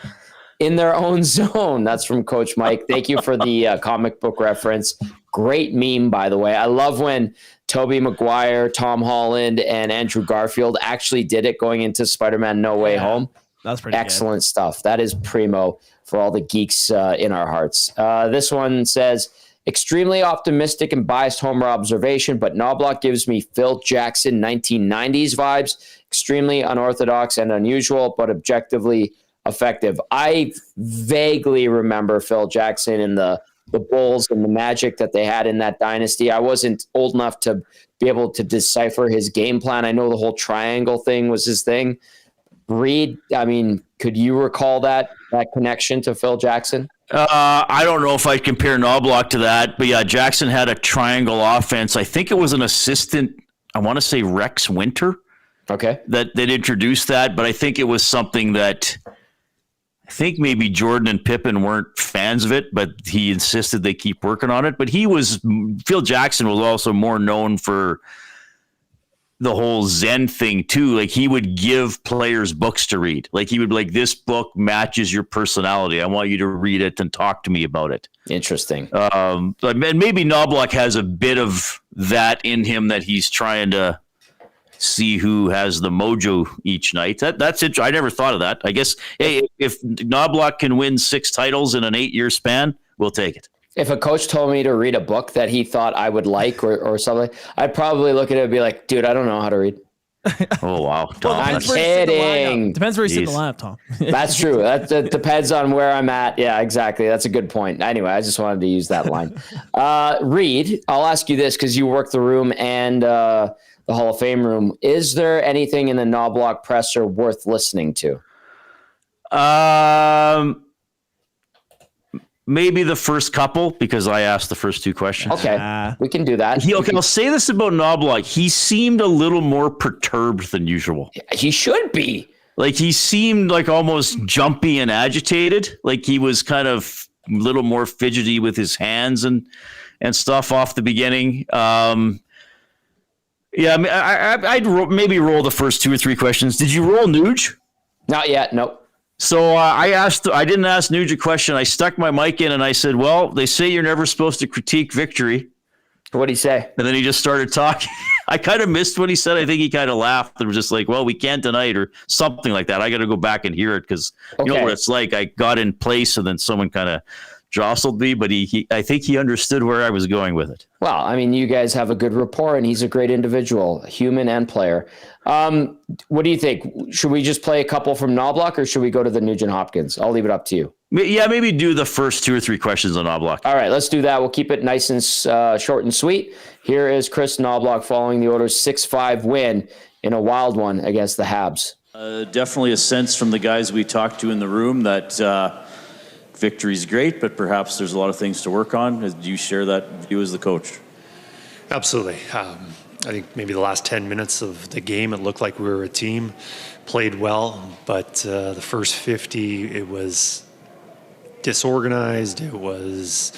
in their own zone. That's from Coach Mike. Thank you for the comic book reference. Great meme, by the way. I love when Tobey Maguire, Tom Holland, and Andrew Garfield actually did it going into Spider-Man No Way Home. That's pretty excellent stuff. That is primo for all the geeks in our hearts. This one says, extremely optimistic and biased homer observation, but Knobloch gives me Phil Jackson 1990s vibes. Extremely unorthodox and unusual, but objectively effective. I vaguely remember Phil Jackson and the Bulls and the magic that they had in that dynasty. I wasn't old enough to be able to decipher his game plan. I know the whole triangle thing was his thing. Reid, I mean, could you recall that connection to Phil Jackson? I don't know if I'd compare Knobloch to that, but yeah, Jackson had a triangle offense. I think it was an assistant, I want to say Rex Winter. Okay. That introduced that, but I think it was something that I think maybe Jordan and Pippen weren't fans of it, but he insisted they keep working on it. But Phil Jackson was also more known for the whole Zen thing too. Like, he would give players books to read. Like, he would be like, this book matches your personality. I want you to read it and talk to me about it. Interesting. And maybe Knobloch has a bit of that in him, that he's trying to see who has the mojo each night. That's it. I never thought of that. I guess, hey, if Knobloch can win 6 titles in an 8-year span, we'll take it. If a coach told me to read a book that he thought I would like or something, I'd probably look at it and be like, dude, I don't know how to read. Oh, wow. Tom, I'm kidding. Depends where you sit in the lineup, Tom. That's true. That depends on where I'm at. Yeah, exactly. That's a good point. Anyway, I just wanted to use that line. Reid, I'll ask you this because you work the room and the Hall of Fame room. Is there anything in the Knobloch presser worth listening to? Maybe the first couple, because I asked the first 2 questions. Okay, we can do that. I'll say this about Knobloch. He seemed a little more perturbed than usual. He should be. Like, he seemed like almost jumpy and agitated. Like, he was kind of a little more fidgety with his hands and stuff off the beginning. Yeah, I mean, I'd maybe roll the first 2 or 3 questions. Did you roll Nuge? Not yet. Nope. So I didn't ask Nuge a question. I stuck my mic in and I said, well, they say you're never supposed to critique victory. What'd he say? And then he just started talking. I kind of missed what he said. I think he kind of laughed and was just like, well, we can't tonight, or something like that. I got to go back and hear it because you know what it's like. I got in place and then someone kind of jostled me, but I think he understood where I was going with it. Well, I mean, you guys have a good rapport and he's a great individual, human and player. What do you think? Should we just play a couple from Knobloch or should we go to the Nugent Hopkins? I'll leave it up to you. Yeah, maybe do the first 2 or 3 questions on Knobloch. All right, let's do that. We'll keep it nice and short and sweet. Here is Chris Knobloch following the Oilers' 6-5 win in a wild one against the Habs. Definitely a sense from the guys we talked to in the room that victory's great, but perhaps there's a lot of things to work on. Do you share that view as the coach? Absolutely. I think maybe the last 10 minutes of the game, it looked like we were a team, played well, but the first 50, it was disorganized. It was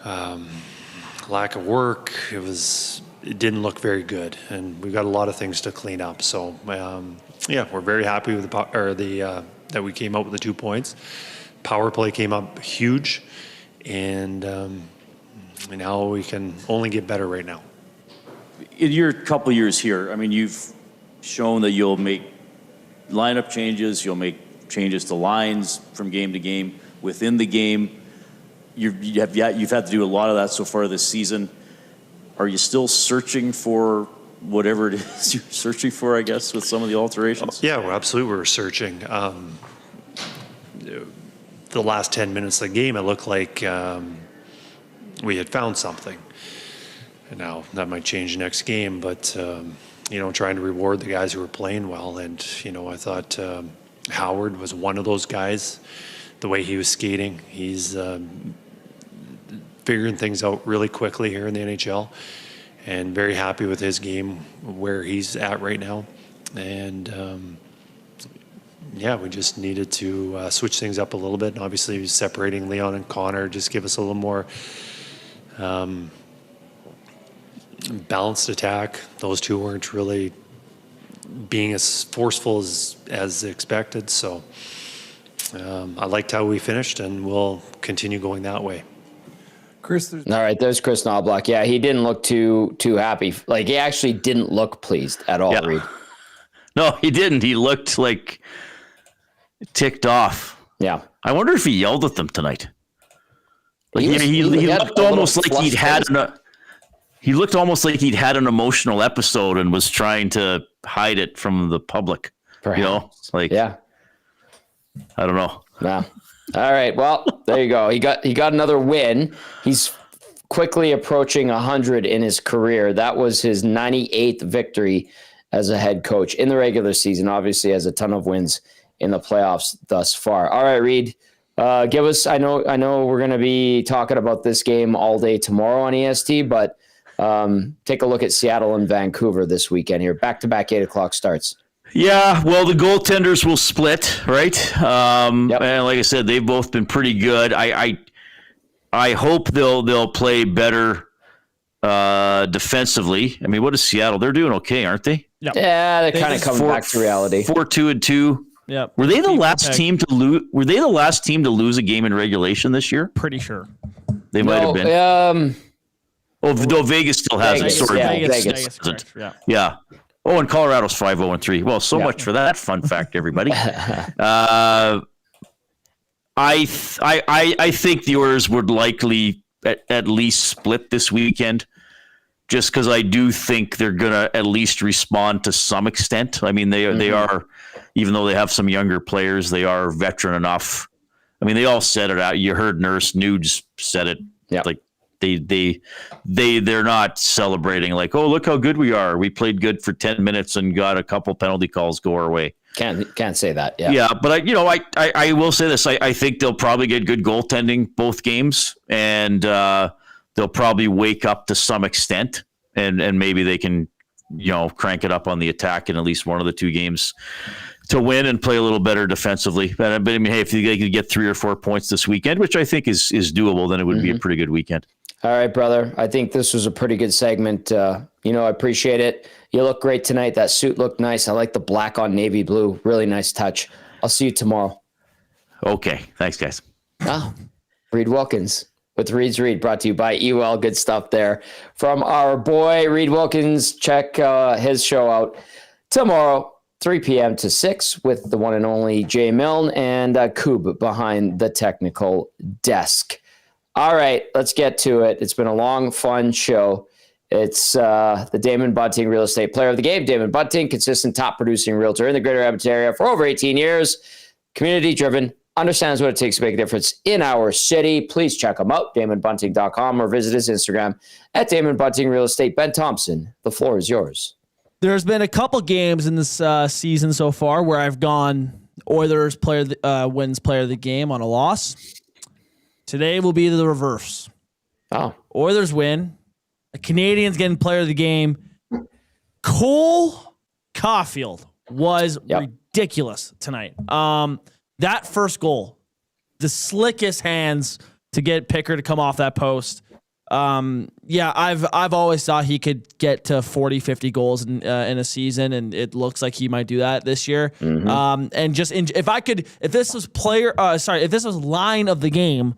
lack of work. It didn't look very good, and we've got a lot of things to clean up. So, we're very happy with that we came out with the 2 points. power play came up huge, and now we can only get better right now. In your couple years here, I mean, you've shown that you'll make lineup changes, you'll make changes to lines from game to game, within the game. You've had to do a lot of that so far this season. Are you still searching for whatever it is you're searching for, I guess, with some of the alterations? Yeah, we're searching. The last 10 minutes of the game, it looked like we had found something. And now that might change next game, but, trying to reward the guys who were playing well. And, I thought Howard was one of those guys. The way he was skating, he's figuring things out really quickly here in the NHL, and very happy with his game where he's at right now. And we just needed to switch things up a little bit. And obviously, separating Leon and Connor just give us a little more balanced attack. Those two weren't really being as forceful as expected. So I liked how we finished, and we'll continue going that way. Chris, all right, there's Chris Knobloch. Yeah, he didn't look too happy. Like, he actually didn't look pleased at all, Reid. No, he didn't. He looked like ticked off. Yeah. I wonder if he yelled at them tonight. Like he looked almost like he looked almost like he'd had an emotional episode and was trying to hide it from the public. Perhaps. I don't know. Yeah. All right. Well, there you go. He got another win. He's quickly approaching 100 in his career. That was his 98th victory as a head coach in the regular season. Obviously, has a ton of wins in the playoffs thus far. All right, Reid, give us. I know we're going to be talking about this game all day tomorrow on EST, but take a look at Seattle and Vancouver this weekend here. Back-to-back 8:00 starts. Yeah, well, the goaltenders will split, right? And like I said, they've both been pretty good. I hope they'll play better defensively. I mean, what is Seattle? They're doing okay, aren't they? Yep. Yeah, they're kind of coming back to reality. 4-2-2. Yeah. Were they the last team to lose? Were they the last team to lose a game in regulation this year? Pretty sure. They might have been. Though Vegas still has it. Sorry, Vegas. Yeah. Oh, and Colorado's 5-0-3. Well, so much for that fun fact, everybody. I think the Oilers would likely at least split this weekend, just because I do think they're gonna at least respond to some extent. I mean, they are, even though they have some younger players, they are veteran enough. I mean, they all said it out. You heard Nurse, Nudes said it. Yeah. Like they're not celebrating like, oh, look how good we are. We played good for 10 minutes and got a couple penalty calls go our way. Can't say that. Yeah. But I will say this. I think they'll probably get good goaltending both games, and they'll probably wake up to some extent, and maybe they can, crank it up on the attack in at least one of the two games to win and play a little better defensively. But I mean, hey, if they could get 3 or 4 points this weekend, which I think is doable, then it would be a pretty good weekend. All right, brother. I think this was a pretty good segment. I appreciate it. You look great tonight. That suit looked nice. I like the black on navy blue. Really nice touch. I'll see you tomorrow. Okay. Thanks, guys. Reid Wilkins with Reid's Read, brought to you by EWL. Good stuff there from our boy, Reid Wilkins. Check his show out tomorrow, 3 p.m. to 6 with the one and only Jay Milne and Koob behind the technical desk. All right, let's get to it. It's been a long, fun show. It's the Damon Bunting Real Estate Player of the Game. Damon Bunting, consistent top-producing realtor in the greater Edmonton area for over 18 years. Community-driven, understands what it takes to make a difference in our city. Please check him out, DamonBunting.com, or visit his Instagram at Damon Bunting Real Estate. Ben Thompson, the floor is yours. There's been a couple games in this season so far where I've gone Oilers wins Player of the Game on a loss. Today will be the reverse. Oilers win. The Canadiens getting Player of the Game. Cole Caulfield was ridiculous tonight. That first goal, the slickest hands to get Pickard to come off that post. I've always thought he could get to 40, 50 goals in a season, and it looks like he might do that this year. Mm-hmm. If this was line of the game,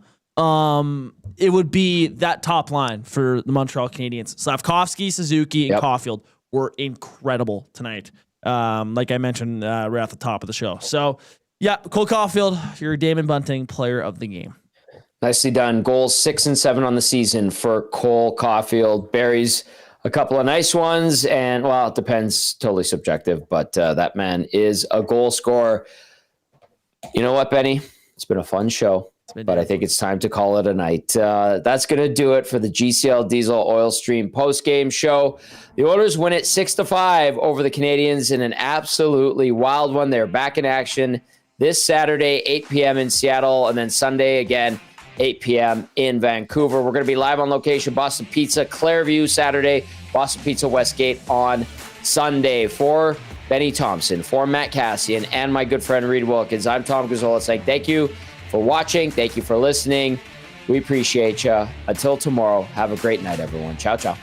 it would be that top line for the Montreal Canadiens. Slavkovsky, Suzuki, and Caulfield were incredible tonight. Like I mentioned right at the top of the show. So, Cole Caulfield, your Damon Bunting player of the game. Nicely done. Goals 6 and 7 on the season for Cole Caulfield. Buries a couple of nice ones, and it depends, totally subjective, but that man is a goal scorer. You know what, Benny? It's been a fun show, but I think it's time to call it a night. That's going to do it for the GCL Diesel Oil Stream post-game show. The Oilers win it 6-5 over the Canadiens in an absolutely wild one. They're back in action this Saturday, 8 p.m. in Seattle, and then Sunday again, 8 p.m. in Vancouver. We're going to be live on location, Boston Pizza, Clairview Saturday, Boston Pizza Westgate on Sunday. For Benny Thomson, for Matt Kassian, and my good friend Reid Wilkins, I'm Tom Gazzola saying thank you for watching. Thank you for listening. We appreciate you. Until tomorrow, have a great night, everyone. Ciao, ciao.